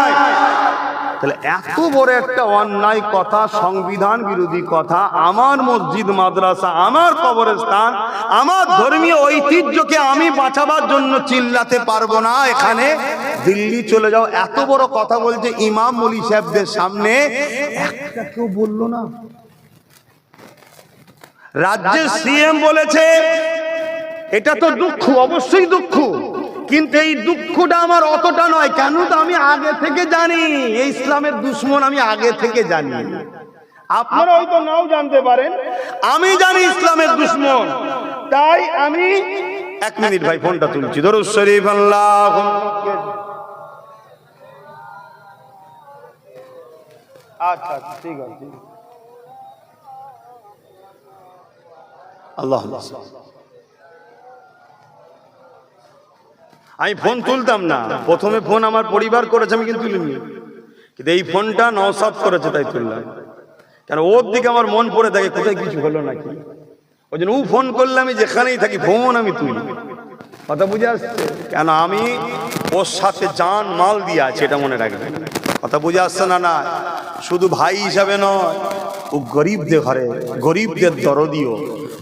তাহলে এত বড় একটা অন্যায় কথা, সংবিধান বিরোধী কথা, আমার মসজিদ মাদ্রাসা, আমার কবরস্থান, আমার ধর্মীয় ঐতিহ্যকে আমি বাঁচাবার জন্য চিল্লাতে পারবো না, এখানে দিল্লি চলে যাও, এত বড় কথা বলছে ইমাম মৌলী সাহেবদের সামনে, একটা কেউ বললো না। রাজ্যের সিএম বলেছে এটা তো দুঃখ, অবশ্যই দুঃখ, কিন্তু এই দুঃখটা আমার অতটা নয়। কেন? তো আমি আগে থেকে জানি এই ইসলামের দুশ্মন, আমি আগে থেকে জানি। আপনারা হয়তো নাও জানতে পারেন, আমি জানি ইসলামের দুশ্মন, তাই আমি 1 মিনিট ভাই ফোনটা তুলছি। দরুদ শরীফ আল্লাহ। আচ্ছা ঠিক আছে। আল্লাহ, আমি ফোন তুলতাম না, প্রথমে ফোন আমার পরিবার করেছে, আমি কিন্তু তুলিনি, কিন্তু এই ফোনটা নওশাদ করেছে তাই তুললাম। কেন ওর দিকে আমার মন পড়ে থাকে কোথায় কিছু হলো নাকি, ওই জন্য ও ফোন করলে আমি যেখানেই থাকি ফোন আমি তুলি। কথা বুঝে আসছে? কেন আমি ওর সাথে জান মাল দিয়ে আছে, এটা মনে রাখবেন। কথা বুঝে আসছে না? না শুধু ভাই হিসাবে নয়, ও গরিবদের ঘরে, গরিবদের দরদিও,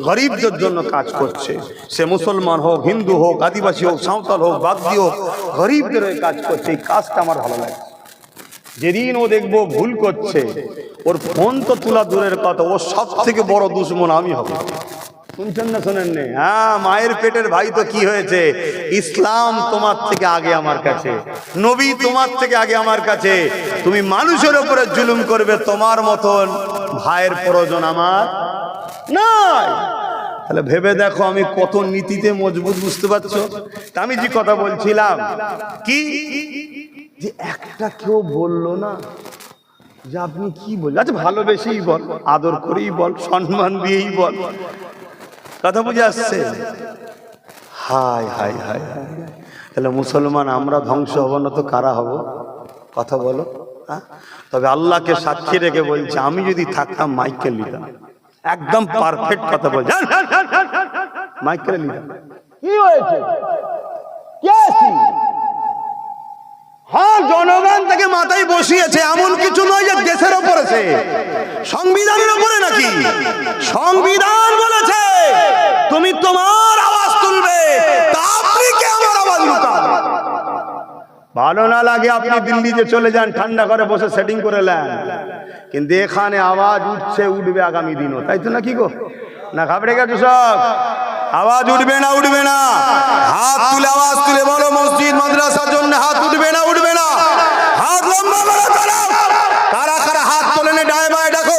গরিবদের জন্য কাজ করছে। সে মুসলমান হোক, হিন্দু হোক, আদিবাসী হোক, সাঁওতাল হোক, বাগদি হোক, গরিবদের হয়ে কাজ করছে। এই কাজটা আমার ভালো লাগে। যেদিন ও দেখবো ভুল করছে, ওর ফোন তো তোলা দূরের কথা, ওর সব থেকে বড় দুশ্মন আমি হব। শুনছেন না শোনেন নে? হ্যাঁ, মায়ের পেটের ভাই তো কি হয়েছে, ইসলাম তোমার থেকে আগে আমার কাছে, নবী তোমার থেকে আগে আমার কাছে। তুমি মানুষের উপরে জুলুম করবে, তোমার মতন ভাইয়ের প্রয়োজন আমার নাই। তাহলে ভেবে দেখো আমি কত নীতিতে মজবুত, বুঝতে পারছো? আমি যে কথা বলছিলাম কি, যে একটা কেউ বললো না যে আপনি কি বললেন, আচ্ছা ভালোবেসেই বল, আদর করেই বল, সম্মান দিয়েই বল। কথা বুঝে আসছে? হায় হায় হায় হায়। তাহলে মুসলমান আমরা ধ্বংস হব না তো কারা হব? কথা বলো। তবে আল্লাহকে সাক্ষী রেখে বলছে, আমি যদি থাকতাম মাইকেল নিতাম। একদম পারফেক্ট কথা বল, মাইকেল নিতাম। কি হয়েছে? হ্যাঁ, জনগণ থেকে মাথায় বসিয়েছে, এমন কিছু নয় যে দেশের ওপরে, সংবিধানের ওপরে নাকি। সংবিধান বলেছে তুমি তোমার আওয়াজ তুলবে, আপনি কে আমার আওয়াজ উঠান? ভালো না লাগে আপনি দিল্লিতে চলে যান, ঠান্ডা করে বসে সেটিং করে নেন, কিন্তু এখানে আওয়াজ উঠছে, উঠবে আগামী দিনও, তাই তো নাকি গো? না ঘাবড়ে গেছো সব? আওয়াজ উঠবে না? উঠবে না? হাত তুলে আওয়াজ তুলে বলো, মসজিদ মাদ্রাসার জন্য হাত উঠবে না? উঠবে না? হাত লম্বা করে তোলো। কারা কারা হাত তোলে নে, ডায়ে বায়ে দেখো,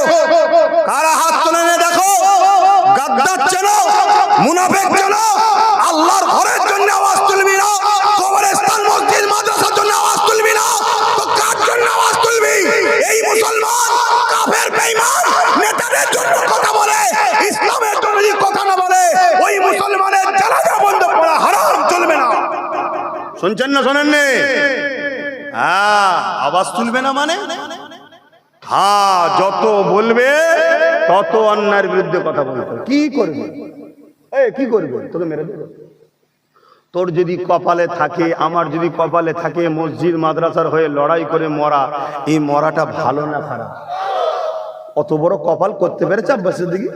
কারা হাত তোলে নে দেখো। গাদ্দার চেনো, মুনাফিক চেনো, আল্লাহর ঘরের জন্য আওয়াজ তুলবি না, কবরস্থান মসজিদ মাদ্রাসার জন্য আওয়াজ তুলবি না, তো কার জন্য আওয়াজ তুলবি? এই মুসলমান কাফের বেঈমান নেতাদের জন্য কথা বলে, ইসলামের জন্য যদি কথা না বলে, ওই মুসলমানের জানাজা বন্ধ করা হারাম, চলবে না। শুনছেন না শোনেন নে? হ্যাঁ, আওয়াজ তুলবে না মানে হ্যাঁ, যত বলবে তত অন্যায়ের বিরুদ্ধে কথা বলবে। কি করবে? কি করবে? তোকে মেরে দেবে। তোর যদি কপালে থাকে, আমার যদি কপালে থাকে, মসজিদ মাদ্রাসার হয়ে লড়াই করে মরা, এই মরাটা ভালো না খারাপ? অত বড় কপাল করতে পেরেছে আব্বাসের দিকে?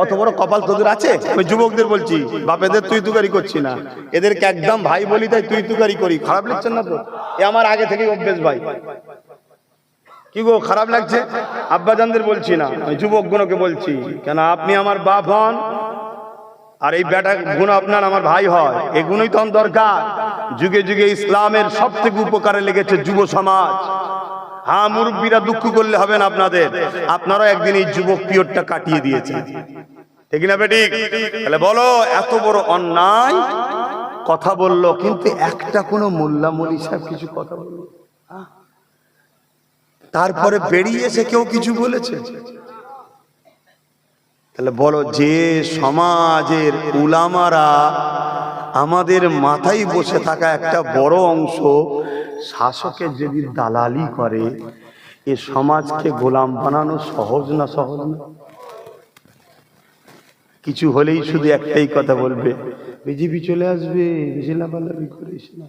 অত বড় কপাল তোদের আছে? আমি যুবকদের বলছি, বাপেদের তুই তুকারি করছি না, এদেরকে একদম ভাই বলি, তাই তুই তুকারি করি। খারাপ লাগছে না তো? এ আমার আগে থেকেই অভ্যেস ভাই। কি গো খারাপ লাগছে? আব্বাজানদের বলছি না, আমি যুবকগুলোকে বলছি। কেন আপনি আমার বাপ হন, আর এই বেটা গুণ আপনার আমার ভাই হয়, এগুলোই তো দরকার। যুগে যুগে ইসলামের সব থেকে উপকারে লেগেছে যুব সমাজ। হ্যাঁ, মুরব্বীরা দুঃখ করলে হবে না আপনাদের, আপনারা একদিন এই যুবক পিরিয়ডটা কাটিয়ে দিয়েছেন, ঠিক না বেঠিক? তাহলে বলো, এত বড় অন্যায় কথা বললো, কিন্তু একটা কোনো মোল্লা মলি সাহেব কিছু কথা বললো? তারপরে বেরিয়ে এসে কেউ কিছু বলেছে? তাহলে বলো, যে সমাজের উলামারা আমাদের মাথায় বসে থাকা একটা বড় অংশ শাসকের যদি দালালি করে, এ সমাজকে গোলাম বানানো সহজ না? সহজ না? কিছু হলেই শুধু একটাই কথা বলবে, বিজেপি চলে আসবে, বেশি লাফালাফি করিস না।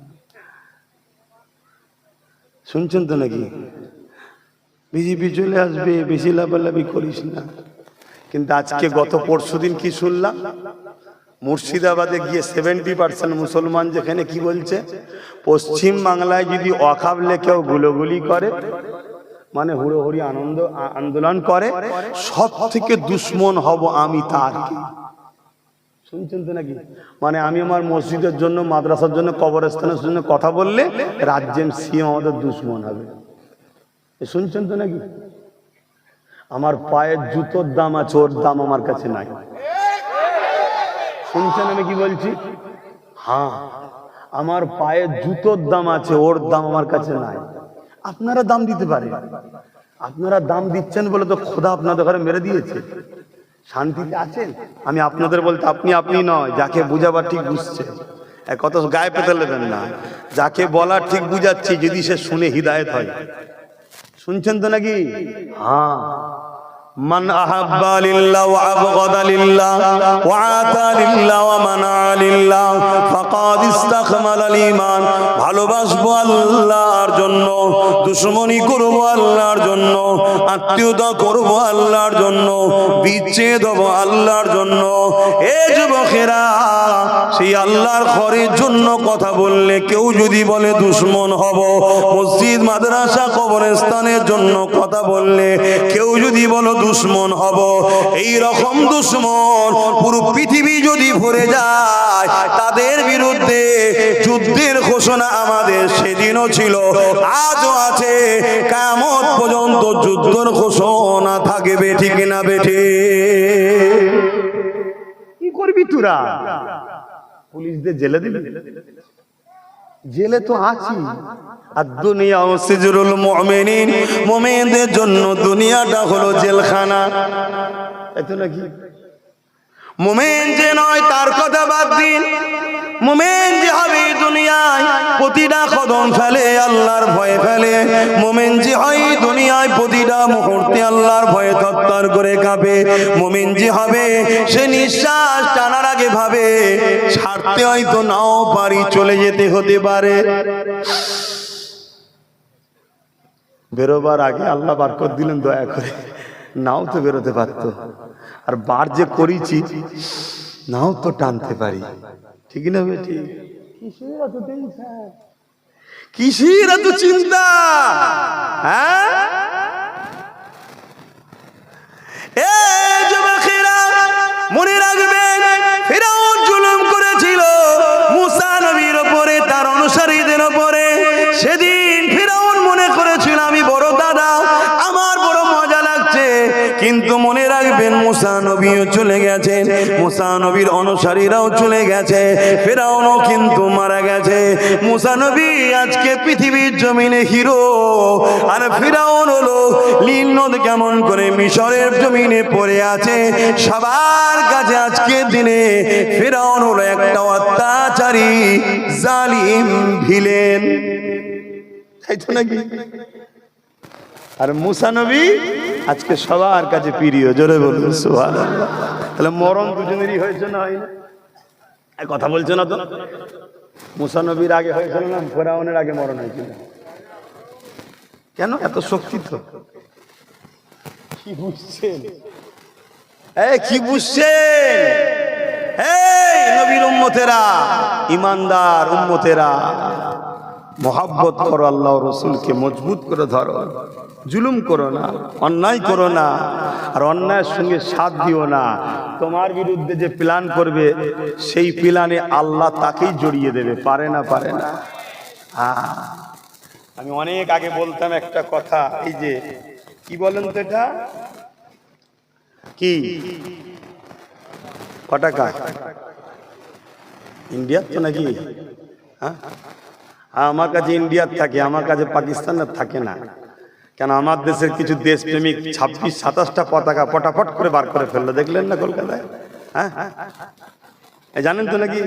শুনছেন তো নাকি? বিজেপি চলে আসবে, বেশি লাফালাফি করিস না। কিন্তু আজকে গত পরশুদিন কি শুনলাম, মুর্শিদাবাদে গিয়ে 70% মুসলমান যেখানে কি বলছে, পশ্চিম বাংলায় যদি ওয়াকফ লেখেও গুলোগুলি করে, মানে হুড়োহুড়ি আন্দোলন করে, সব থেকে দুশ্মন হব আমি তার। শুনছেন তো নাকি? মানে আমি আমার মসজিদের জন্য, মাদ্রাসার জন্য, কবরস্থানের জন্য কথা বললে রাজ্যের সিএম আমাদের দুশ্মন হবে। শুনছেন তো নাকি? আমার পায়ের জুতোর দাম আছে, ওর দাম আমার কাছে নাই। শুনছেন আমি কি বলছি? হ্যাঁ, আমার পায়ের জুতোর দাম আছে, ওর দাম আমার কাছে নাই। আপনারা দাম দিতে পারেন, আপনারা দাম দিচ্ছেন বলে তো খোদা আপনাদের ঘরে মেরে দিয়েছে। শান্তিতে আছেন? আমি আপনাদের বলতে আপনি নয়, যাকে বুঝাবার ঠিক বুঝছে, কত গায়ে পেতে নেবেন না। যাকে বলার ঠিক বুঝাচ্ছি, যদি সে শুনে হিদায়েত হয়। শুনছেন তো নাকি? হ্যাঁ, মান আহাব্বা লিল্লাহ ওয়া আবগাদা লিল্লাহ ওয়া আতা লিল্লাহ ওয়া মানা লিল্লাহ ফাকাদ ইসতাকমালাল ঈমান। ভালোবাসবো আল্লাহর জন্য, দুশমনি করব আল্লাহর জন্য, আত্মীয়তা করব আল্লাহর জন্য, বিচ্ছেদ হব আল্লাহর জন্য। এ যুবকেরা, সেই আল্লাহর ঘরের জন্য কথা বললে কেউ যদি বলে দুশমন হব, মসজিদ মাদ্রাসা কবরস্থানের জন্য কথা বললে কেউ যদি বলো দুশ্মন হব, এই রকম দুশ্মন পুরো পৃথিবী যদি ভরে যায়, তাদের বিরুদ্ধে যুদ্ধের ঘোষণা আমাদের সেদিনও ছিল, আজও আছে, কিয়ামত পর্যন্ত যুদ্ধের ঘোষণা থাকবে। ঠিক না বেঠে? কি করবি তোরা? পুলিশদের জেলে দিবি? জেলে তো আছি। আর দুনিয়া সিজরুল মুমিনিন, মুমিনদের জন্য দুনিয়াটা হলো জেলখানা। এত নাকি? মুমিন যে নয় তার কথা বাদ দিন, মুমিন যে হবে দুনিয়ায় প্রতিটা কদম ফেলে আল্লাহর ভয়ে ফেলে, মুমিন যে হয় দুনিয়ায় প্রতিটা মুহূর্তে আল্লাহর ভয়ে তত্তর করে কাঁপে, মুমিন যে হবে সে নিঃশ্বাস টানার আগে ভাবে ছাড়তে হয়তো নাও পারি, চলে যেতে হতে পারে। বেরোবার আগে আল্লাহ বারকত দিলেন দয়া করে, নাও তো বেরোতে পারতো, আর বার যে করেছি নাও তো টানতে পারি। ঠিক না বেটি? কিসের এত টেনশন, কিসের এত চিন্তা? হ্যাঁ, এই যুবকেরা মনে রাখবেন, ফিরআউন জুলুম করেছিল মুসা নবীর উপরে, তার অনুসারীদের উপরে। সেদিন ফিরআউন মনে করেছিল আমি বড় দাদা, আমার বড় মজা লাগছে। কিন্তু মনে রাখবেন, মুসা নবীও চলে গেছেন, মুসা নবীর অনুসারীরাও চলে গেছে, ফিরআউনও কিন্তু মারা গেছে। মুসা নবী আজকে পৃথিবীর জমিনে হিরো, আর ফিরআউন হলো নীল নদ কেমন করে মিশরের জমিনে পড়ে আছে সবার কাছে। আজকের দিনে ফিরআউন হলো একটা অত্যাচারী জালিম ভিলেন, তাই তো নাকি? আর মুসা নবী আজকে সবার কাছে প্রিয়। জোরে বলুন সুবহানাল্লাহ। তাহলে মরণ দুজনেরই হয়েছে না হয় না? কথা বলছো না তো? মুসা নবীর আগে হয়েছিল না ফিরআউনের আগে মরণ হয়েছিল? কেন? এত শক্তি তো। কি বুঝছেন? কি বুঝছেন? এই নবীর উম্মতেরা, ইমানদার উম্মতেরা, মোহাব্বত করো, আল্লাহ রসুলকে মজবুত করে ধরো, জুলুম করো না, অন্যায় করো না, আর অন্যায়ের সঙ্গে সাথ দিও না। তোমার বিরুদ্ধে যে প্ল্যান করবে সেই প্ল্যানে আল্লাহ তাকেই জড়িয়ে দেবে। পারে না? পারে না? আমি অনেক আগে বলতাম একটা কথা, এই যে কি বলেন তো, এটা কি কটাকা ইন্ডিয়ার তো নাকি? হ্যাঁ, আমার কাছে ইন্ডিয়ার থাকে, আমার কাছে পাকিস্তানের থাকে না। কেন? আমার দেশের কিছু দেশপ্রেমিক 26-27টা পতাকা পটাপট করে বার করে ফেললো, দেখলেন না কলকাতায়? হ্যাঁ, জানেন তো নাকি?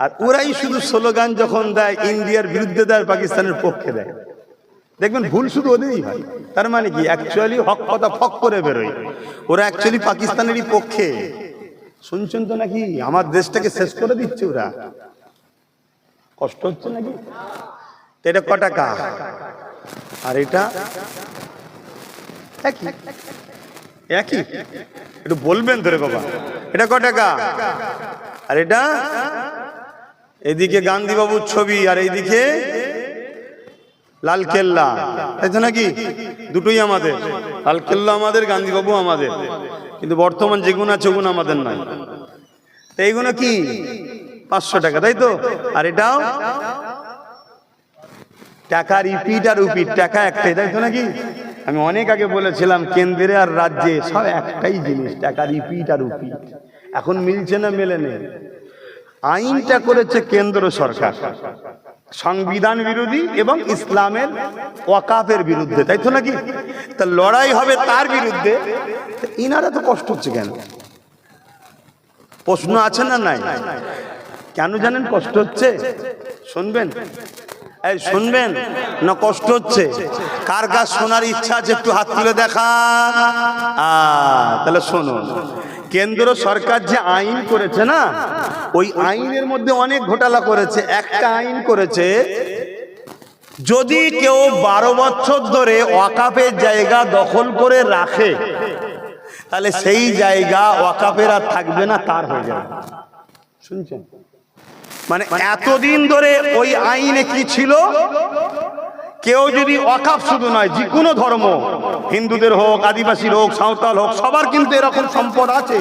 আর ওরাই শুধু স্লোগান যখন দেয় ইন্ডিয়ার বিরুদ্ধে দেয়, পাকিস্তানের পক্ষে দেয়। দেখবেন ভুল শুধু ওদেরই হয়। তার মানে কি, অ্যাকচুয়ালি হক কথা ফক করে বেরোয়, ওরা অ্যাকচুয়ালি পাকিস্তানেরই পক্ষে। শুনছেন তো নাকি? আমার দেশটাকে শেষ করে দিচ্ছে ওরা। কষ্ট হচ্ছে নাকি? এটা ক টাকা? আর এটা একই একই, একটু বলবেন ধরে বাবা, এটা ক টাকা? আর এটা, এদিকে গান্ধী বাবুর ছবি আর এইদিকে লালকেল্লা, তাই তো নাকি? দুটোই আমাদের, লালকেল্লা আমাদের, গান্ধীবাবু আমাদের, কিন্তু বর্তমান যেগুলো আছে ওগুলো আমাদের নয়। তো এইগুলো কি 500 টাকা, তাই তো? আর এটাও টাকা, রিপিট আর উপিট, টাকা একটাই, তাই তো নাকি? আমি অনেক আগে বলেছিলাম কেন্দ্রে আর রাজ্যে সব একটাই জিনিস, টাকা, রিপিট আর উপিট। এখন মিলছে না, মেলে নেই। আইনটা করেছে কেন্দ্র সরকার, সংবিধান বিরোধী এবং ইসলামের ওয়াকাফের বিরুদ্ধে, তাই তো নাকি? তা লড়াই হবে তার বিরুদ্ধে। ইনারা তো কষ্ট হচ্ছে কেন? প্রশ্ন আছে না নাই? কেন জানেন কষ্ট হচ্ছে? শুনবেন, এই শুনবেন না? কষ্ট হচ্ছে কার? কার শোনার ইচ্ছা আছে একটু হাত তুলে দেখান। তাহলে শুনুন, কেন্দ্র সরকার যে আইন করেছে না, ওই আইনের মধ্যে অনেক ঘোটালা করেছে। একটা আইন করেছে, যদি কেউ 12 বছর ধরে ওয়াকাফের জায়গা দখল করে রাখে, তাহলে সেই জায়গা ওয়াকাফের আর থাকবে না, তার হয়ে যাবে। শুনছেন? মানে এতদিন ধরে ওই আইনে কি ছিল, কেউ যদি ওয়াকাফ শুধু নয়, যে কোনো ধর্ম, হিন্দুদের হোক, আদিবাসীর হোক, সাঁওতাল হোক, সবার কিন্তু এরকম সম্পদ আছে।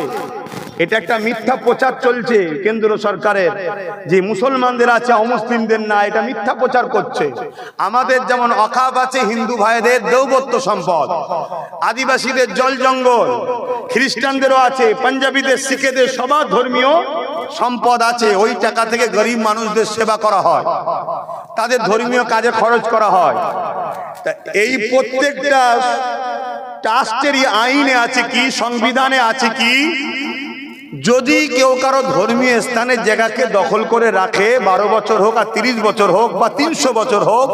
এটা একটা মিথ্যা প্রচার চলছে কেন্দ্র সরকারের, যে মুসলমানদের আছে অমুসলিমদের না, এটা মিথ্যা প্রচার করছে। আমাদের যেমন ওয়াকাফ আছে হিন্দু ভাইদের দৌবত্য সম্পদ, আদিবাসীদের জল জঙ্গল, খ্রিস্টানদেরও আছে, পাঞ্জাবিদের, শিখেদের সবার ধর্মীয় সম্পদ আছে। ওই টাকা থেকে গরিব মানুষদের সেবা করা হয়, তাদের ধর্মীয় কাজে খরচ করা হয়। তা এই প্রত্যেকটা ট্রাস্টেরই আইনে আছে কি, সংবিধানে আছে কি, যদি কেউ কারো ধর্মীয় স্থানের জায়গাকে দখল করে রাখে, 12 বছর হোক আর 30 বছর হোক বা 300 বছর হোক,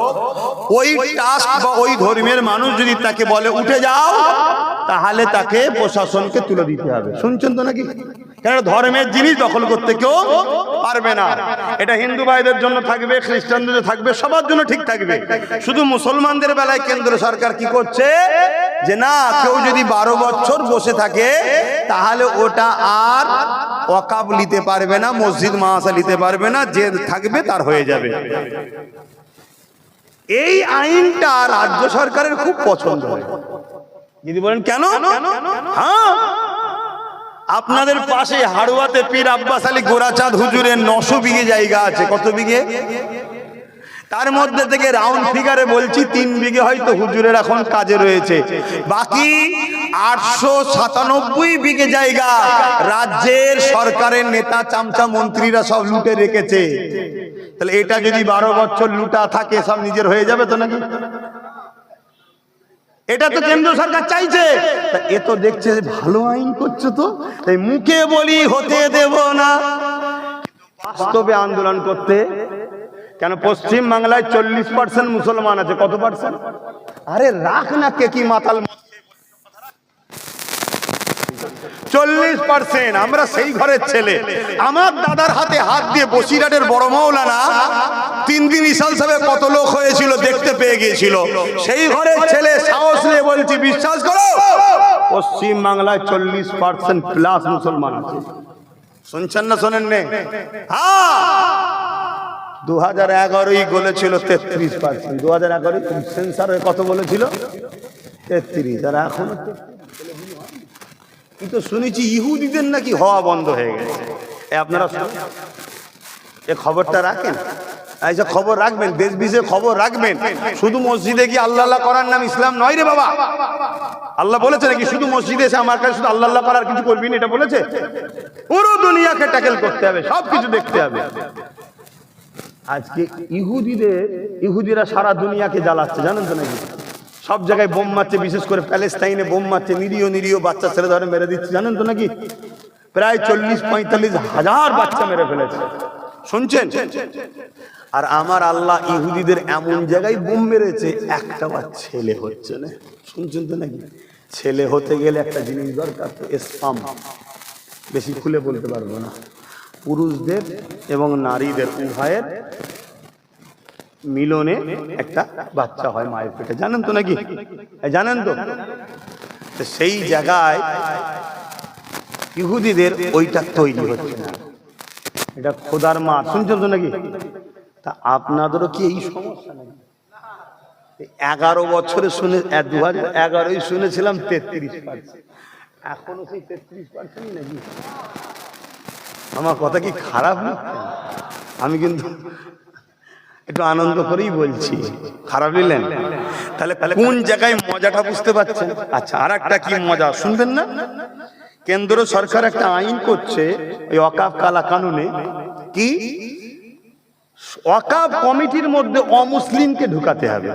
ওই ট্রাস্ট বা ওই ধর্মের মানুষ যদি তাকে বলে উঠে যাও, তাহলে তাকে প্রশাসনকে তুলে দিতে হবে। শুনছেন তো নাকি? কেন? ধর্মের জিনিস দখল করতে কেউ পারবে না। এটা হিন্দু ভাইদের জন্য থাকবে, খ্রিস্টানদের থাকবে, সবার জন্য ঠিক থাকবে। শুধু মুসলমানদের বেলায় কেন্দ্র সরকার কি করছে, যে না, কেউ যদি 12 বছর বসে থাকে, তাহলে ওটা আর ওয়াকাফ নিতে পারবে না, মসজিদ মাদ্রাসা নিতে পারবে না, যে থাকবে তার হয়ে যাবে। এই আইনটা রাজ্য সরকারের খুব পছন্দ হয়। যদি বলেন কেন? হ্যাঁ, আপনাদের পাশে হাড়ুয়াতে পীর আব্বাস আলী গোরাচাঁদ হুজুরের 900 বিঘে জায়গা আছে। কত বিঘে? তার মধ্যে থেকে রাউন্ড ফিগারে বলছি 3 বিঘে হয়তো হুজুরের এখন কাজে রয়েছে, বাকি 897 বিঘে জায়গা রাজ্যের সরকারের নেতা চামচা মন্ত্রীরা সব লুটে রেখেছে। তাহলে এটা যদি 12 বছর লুটা থাকে, সব নিজের হয়ে যাবে তো নাকি? এটা তো কেন্দ্র সরকার চাইছে। এ তো দেখছে ভালো আইন করছে, তো তাই মুখে বলি হতে দেব না, বাস্তবে আন্দোলন করতে। কেন? পশ্চিম বাংলায় 40% মুসলমান আছে। কত পার্সেন্ট? আরে রাখ না, কে কি মাতাল, 40%। আমরা সেই ঘরের ছেলে। আমার দাদার হাতে হাত দিয়ে বসিরহাটের বড় মৌলানা 3 দিন ইসাল সাহেব কত লোক হয়েছিল দেখতে পেয়ে গিয়েছিল। সেই ঘরের ছেলে, সাহস নিয়ে বলছি, বিশ্বাস করো, পশ্চিম বাংলায় 40% প্লাস মুসলমান আছে। শুনছেন না শোনেন নে? হ্যাঁ, 2011 বলেছিল 33%। 2011 সেন্সারে কত বলেছিল? 33। আর এখন কিন্তু শুনেছি ইহুদিদের নাকি হওয়া বন্ধ হয়ে গেছে। আপনারা এ খবরটা রাখেন, এই যে খবর রাখবেন, দেশ বিদেশে খবর রাখবেন। শুধু মসজিদে গিয়ে আল্লাহ আল্লাহ করার নাম ইসলাম নয় রে বাবা। আল্লাহ বলেছে নাকি শুধু মসজিদে এসে আমার কাছে শুধু আল্লাহ আল্লাহ করার কিছু করবি না? এটা বলেছে? পুরো দুনিয়াকে ট্যাকেল করতে হবে, সব কিছু দেখতে হবে। আজকে ইহুদিরা সারা দুনিয়াকে জ্বালাচ্ছে, জানেন তো নাকি? সব জায়গায় বোম মারছে, বিশেষ করে প্যালেস্তাইনে বোম মারছে, নিরীহ বাচ্চা ছেলে ধরে মেরে দিচ্ছে, জানেন তো নাকি? প্রায় 40-45 হাজার বাচ্চা মেরে ফেলেছে। শুনছেন? আর আমার আল্লাহ ইহুদিদের এমন জায়গায় বোম মেরেছে, একটা ছেলে হচ্ছে না। শুনছেন তো নাকি? ছেলে হতে গেলে একটা জিনিস দরকার, তো স্পাম। বেশি খুলে বলতে পারবো না। পুরুষদের এবং নারীদের উভয়ের মিলনে একটা বাচ্চা হয় মায়ের পেটে, জানেন তো নাকি? জানেন তো? সেই জায়গায় ইহুদিদের ওইটা তৈরি হচ্ছে না, এটা খোদার মা। শুনছেন তো নাকি? তা আপনাদেরও কি এই সমস্যা নাকি? 11 বছরে শুনে 2011 শুনেছিলাম 33%, এখনো সেই 33% নাকি? আমার কথা কি খারাপ না? আমি কিন্তু একটু আনন্দ করেই বলছি, খারাপ নিলেন? তাহলে কোন জায়গায় মজাটা বুঝতে পারছেন? আচ্ছা, আর একটা কি মজা শুনবেন না? কেন্দ্র সরকার একটা আইন করছে এই ওয়াকফ কালা কানুনে, কি ওয়াকফ কমিটির মধ্যে অমুসলিমকে ঢুকাতে হবে।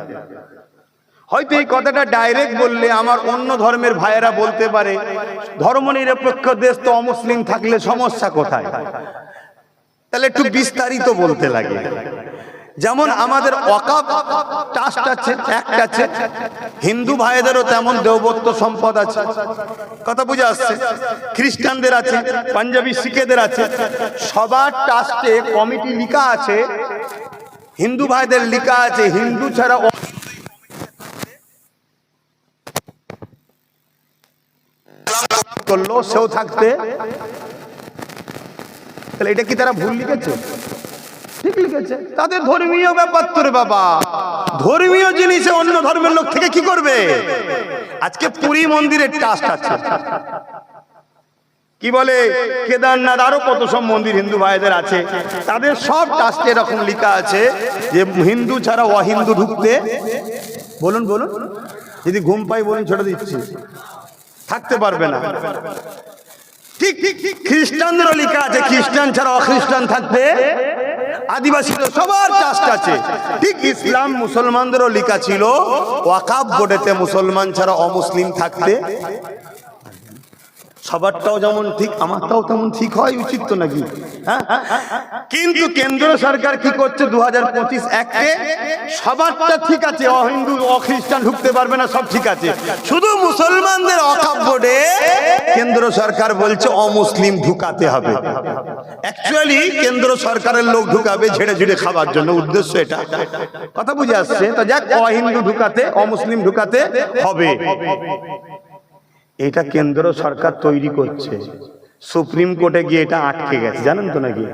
হয়তো এই কথাটা ডাইরেক্ট বললে আমার অন্য ধর্মের ভাইয়েরা বলতে পারে ধর্মনিরপেক্ষ দেশ তো অমুসলিম থাকলে সমস্যা কোথায়? তাহলে একটু বিস্তারিত বলতে লাগে। যেমন আমাদের ওয়াকফ ট্রাস্ট আছে, অ্যাক্ট আছে, হিন্দু ভাইদেরও তেমন দেবত্ব সম্পদ আছে, কথা বুঝে আসছে। খ্রিস্টানদের আছে, পাঞ্জাবি শিখেদের আছে, সবার ট্রাস্টে কমিটি লিখা আছে, হিন্দু ভাইদের লিখা আছে হিন্দু ছাড়া করলো সেও থাকতে। তাহলে এটা কি তারা ভুল লিখেছে? ঠিক লিখেছে। তাদের ধর্মীয় ব্যাপার তো রে বাবা, ধর্মীয় জিনিসে অন্য ধর্মের লোক থেকে কি করবে? আজকে পুরী মন্দিরের ট্রাস্ট আছে, কি বলে কেদারনাথ, আরো কত সব মন্দির হিন্দু ভাইদের আছে, তাদের সব ট্রাস্টে এরকম লেখা আছে যে হিন্দু ছাড়া অহিন্দু ঢুকতে, বলুন বলুন, যদি ঘুম পাই বলুন ছেড়ে দিচ্ছি, থাকতে পারবে না। ঠিক খ্রিস্টানদেরও লেখা আছে খ্রিস্টান ছাড়া অখ্রিস্টান থাকতে, আদিবাসীদের সবার ট্রাস্ট আছে। ঠিক ইসলাম মুসলমানদেরও লেখা ছিল ওয়াকফ বোর্ডেতে মুসলমান ছাড়া অমুসলিম থাকতে। সবারটাও যেমন ঠিক আমারটাও তেমন ঠিক হয় উচিত তো নাকি? হ্যাঁ, কিন্তু কেন্দ্র সরকার কি করছে 2025 অ্যাক্টে সবারটা ঠিক আছে, অহিন্দু অখ্রিস্টান ঢুকতে পারবে না, সব ঠিক আছে, শুধু মুসলমানদের ওয়াকফ বোর্ডে কেন্দ্র সরকার বলছে অমুসলিম ঢুকাতে হবে। অ্যাকচুয়ালি কেন্দ্র সরকারের লোক ঢুকাবে ঝেড়ে ঝেড়ে খাবার জন্য, উদ্দেশ্য এটা, কথা বুঝে আসছে তো? যাক, অহিন্দু ঢুকাতে অমুসলিম ঢুকাতে হবে, এটা কেন্দ্র সরকার তৈরি করছে। সুপ্রিম কোর্টে গিয়ে এটা আটকে গেছে, জানেন তো নাকি?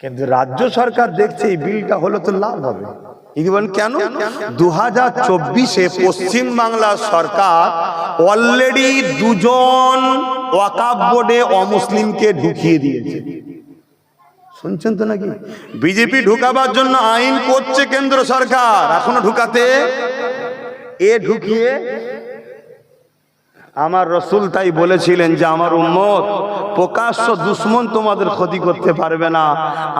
কিন্তু রাজ্য সরকার দেখছে এই বিলটা হলো তো লাভ হবে। কেন? 2024-এ পশ্চিম বাংলার সরকার অলরেডি 2 জন ওয়াকফ বোর্ডে অমুসলিমকে ঢুকিয়ে দিয়েছে, শুনছেন তো নাকি? বিজেপি ঢুকাবার জন্য আইন করছে কেন্দ্র সরকার, এখনো ঢুকাতে ঢুকিয়ে। আমার রসুল তাই বলেছিলেন যে আমার উম্মত প্রকাশ্য দুশ্মন তোমাদের ক্ষতি করতে পারবে না,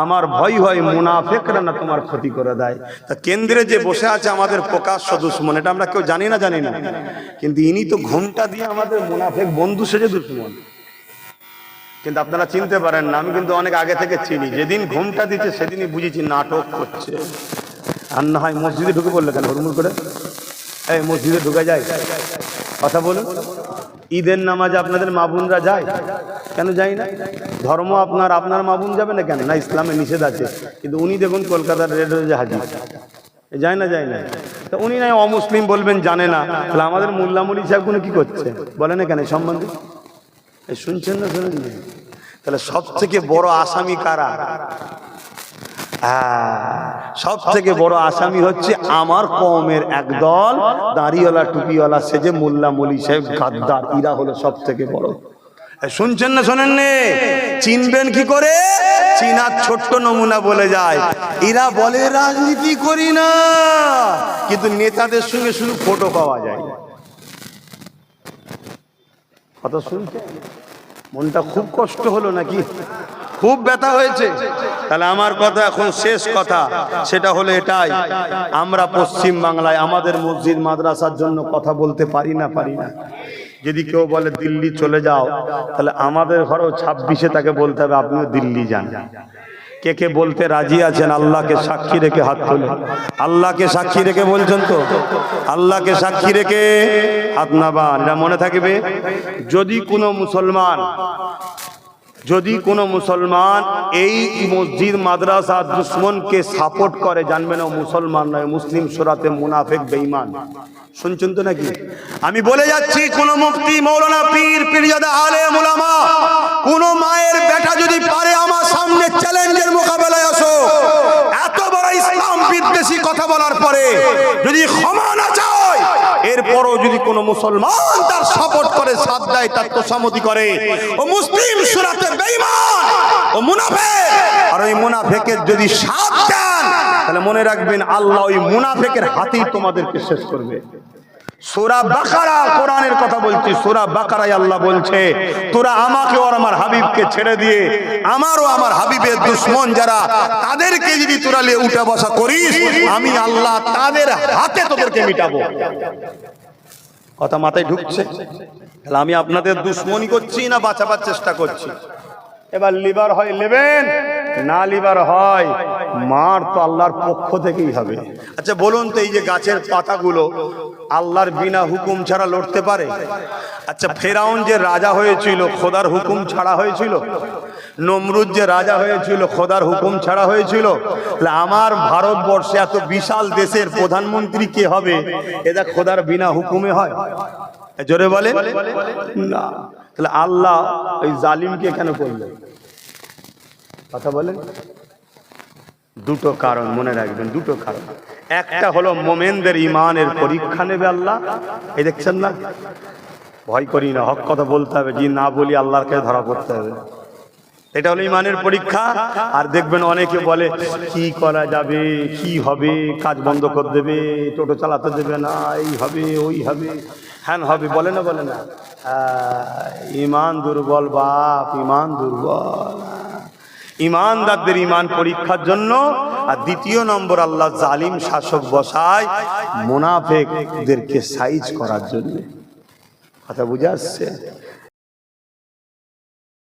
আমার ভয় হয় মুনাফিকরা না তোমার ক্ষতি করে দেয়। তা কেন্দ্রে যে বসে আছে আমাদের প্রকাশ্য দুশ্মন, এটা আমরা কেউ জানি না, কিন্তু ইনি তো ঘুমটা দিয়ে আমাদের মুনাফিক বন্ধু সেজে দুশ্মন। কিন্তু আপনারা চিনতে পারেন না, আমি কিন্তু অনেক আগে থেকে চিনি। যেদিন ঘুমটা দিচ্ছে সেদিনই বুঝেছি নাটক করছে। আর না হয় মসজিদে ঢুকে পড়লে কেন হুড়মুড় করে? এই মসজিদে ঢুকে যায়, কথা বলুন। ঈদের নামাজে আপনাদের মা বোনরা যায়, কেন যায় না? ধর্ম আপনার মা বোন যাবে না কেন? না, ইসলামে নিষেধ আছে। কিন্তু উনি দেখুন কলকাতার রেড রোজে হাজির, যায় না? যায় না। তো উনি নাই অমুসলিম বলবেন, জানে না। তাহলে আমাদের মোল্লা মুলি সাহেবগুলো কি করছে বলে না কেন সম্বন্ধে? শুনছেন না? শুনেন না? তাহলে সব থেকে বড় আসামি কারা? সব থেকে বড় আসামি হচ্ছে আমার কওমের একদল দাড়িওয়ালা টুপিওয়ালা সেজে মোল্লা মলি সাহেব গাদ্দার, এরা হলো সব থেকে বড়। শুনছেন না? শোনেন নে? চিনবেন কি করে? চীনার ছোট্ট নমুনা বলে যায়, এরা বলে রাজনীতি করি না, কিন্তু নেতাদের সঙ্গে শুধু ফটো পাওয়া যায়। কথা শুনছেন? মনটা খুব কষ্ট হলো নাকি? খুব ব্যথা হয়েছে? তাহলে আমার কথা এখন শেষ কথা, সেটা হলো এটাই, আমরা পশ্চিম বাংলায় আমাদের মসজিদ মাদ্রাসার জন্য কথা বলতে পারি না। যদি কেউ বলে দিল্লি চলে যাও, তাহলে আমাদের ঘরেও 26-এ তাকে বলতে হবে আপনিও দিল্লি যান। কে কে বলতে রাজি আছেন? আল্লাহকে সাক্ষী রেখে হাত তুলে। আল্লাহকে সাক্ষী রেখে বলছেন তো? আল্লাহকে সাক্ষী রেখে হাত নামান, এটা মনে থাকবে। যদি কোনো মুসলমান এই মসজিদ মাদ্রাসা দুশ্মনকে সাপোর্ট করে, জানবেন ও মুসলমান নয়, মুসলিম সূরাতে মুনাফিক বেঈমান। শুনছেন তো নাকি? আমি বলে যাচ্ছি, কোন মুফতি, মৌলানা, পীর, পীরজাদা, আলেম, উলামা, কোন মায়ের বেটা যদি পারে আমার সামনে চ্যালেঞ্জের মোকাবেলায় আসো, এত বড় ইসলাম বিদ্বেষী কথা বলার পরে যদি যদি ক্ষমা না চায়, এরপরও যদি কোনো মুসলমান তার সাপোর্ট করে, সাথ দেয়, তার তোষামতি করে, ও মুসলিম সুরাতে বেঈমান, ও মুনাফিক। আর ওই মুনাফিকের যদি সাথ দেন, তাহলে মনে রাখবেন আল্লাহ ওই মুনাফিকের হাতেই তোমাদেরকে শেষ করবে। সূরা বাকারা, কোরআনের কথা বলছি, সূরা বাকারায় আল্লাহ বলছে, তোরা আমাকে আর আমার হাবিবকে ছেড়ে দিয়ে আমারও আমার হাবিবের দুশমন যারা, তাদেরকে যদি তোরা নিয়ে উঠা বসা করিস, আমি আল্লাহ তাদের হাতে তোদেরকে মিটাবো। কথা মাথায় ঢুকছে? তাহলে আমি আপনাদের দুশমনি করছি না বাঁচাবার চেষ্টা করছি? এবার লিবার হয় নেবেন, না লিবার হয় মার তো আল্লাহর পক্ষ থেকেই হবে। আচ্ছা বলুন তো, এই যে গাছের পাতাগুলো আল্লাহর বিনা হুকুম ছাড়া লড়তে পারে? আচ্ছা ফেরাউন যে রাজা হয়েছিল খোদার হুকুম ছাড়া হয়েছিল? নমরুদ যে রাজা হয়েছিল খোদার হুকুম ছাড়া হয়েছিল? তাহলে আমার ভারতবর্ষে এত বিশাল দেশের প্রধানমন্ত্রী কে হবে? এটা খোদার বিনা হুকুমে হয়? জোরে বলেন না। তাহলে আল্লাহ ওই জালিমকে কেন করলেন? কথা বলেন। দুটো কারণ মনে রাখবেন, দুটো কারণ। একটা হলো মোমেনদের ইমানের পরীক্ষা নেবে আল্লাহ। এই দেখছেন না, ভয় করি না, হক কথা বলতে হবে, যে না বলি আল্লাহর কাছে ধরা পড়তে হবে। এটা হলো ইমানের পরীক্ষা। আর দেখবেন অনেকে বলে কি করা যাবে, কি হবে, কাজ বন্ধ করে দেবে, টোটো চালাতে দেবে না, এই হবে ওই হবে হ্যান হবে, বলে না বলে না? ইমান দুর্বল বাপ, ইমান দুর্বল। ইমানদারদের ইমান পরীক্ষার জন্য। আর দ্বিতীয় নম্বর, আল্লাহ জালিম শাসক বসায় মুনাফিকদেরকে সাইজ করার জন্য। কথা বুঝে আসছে?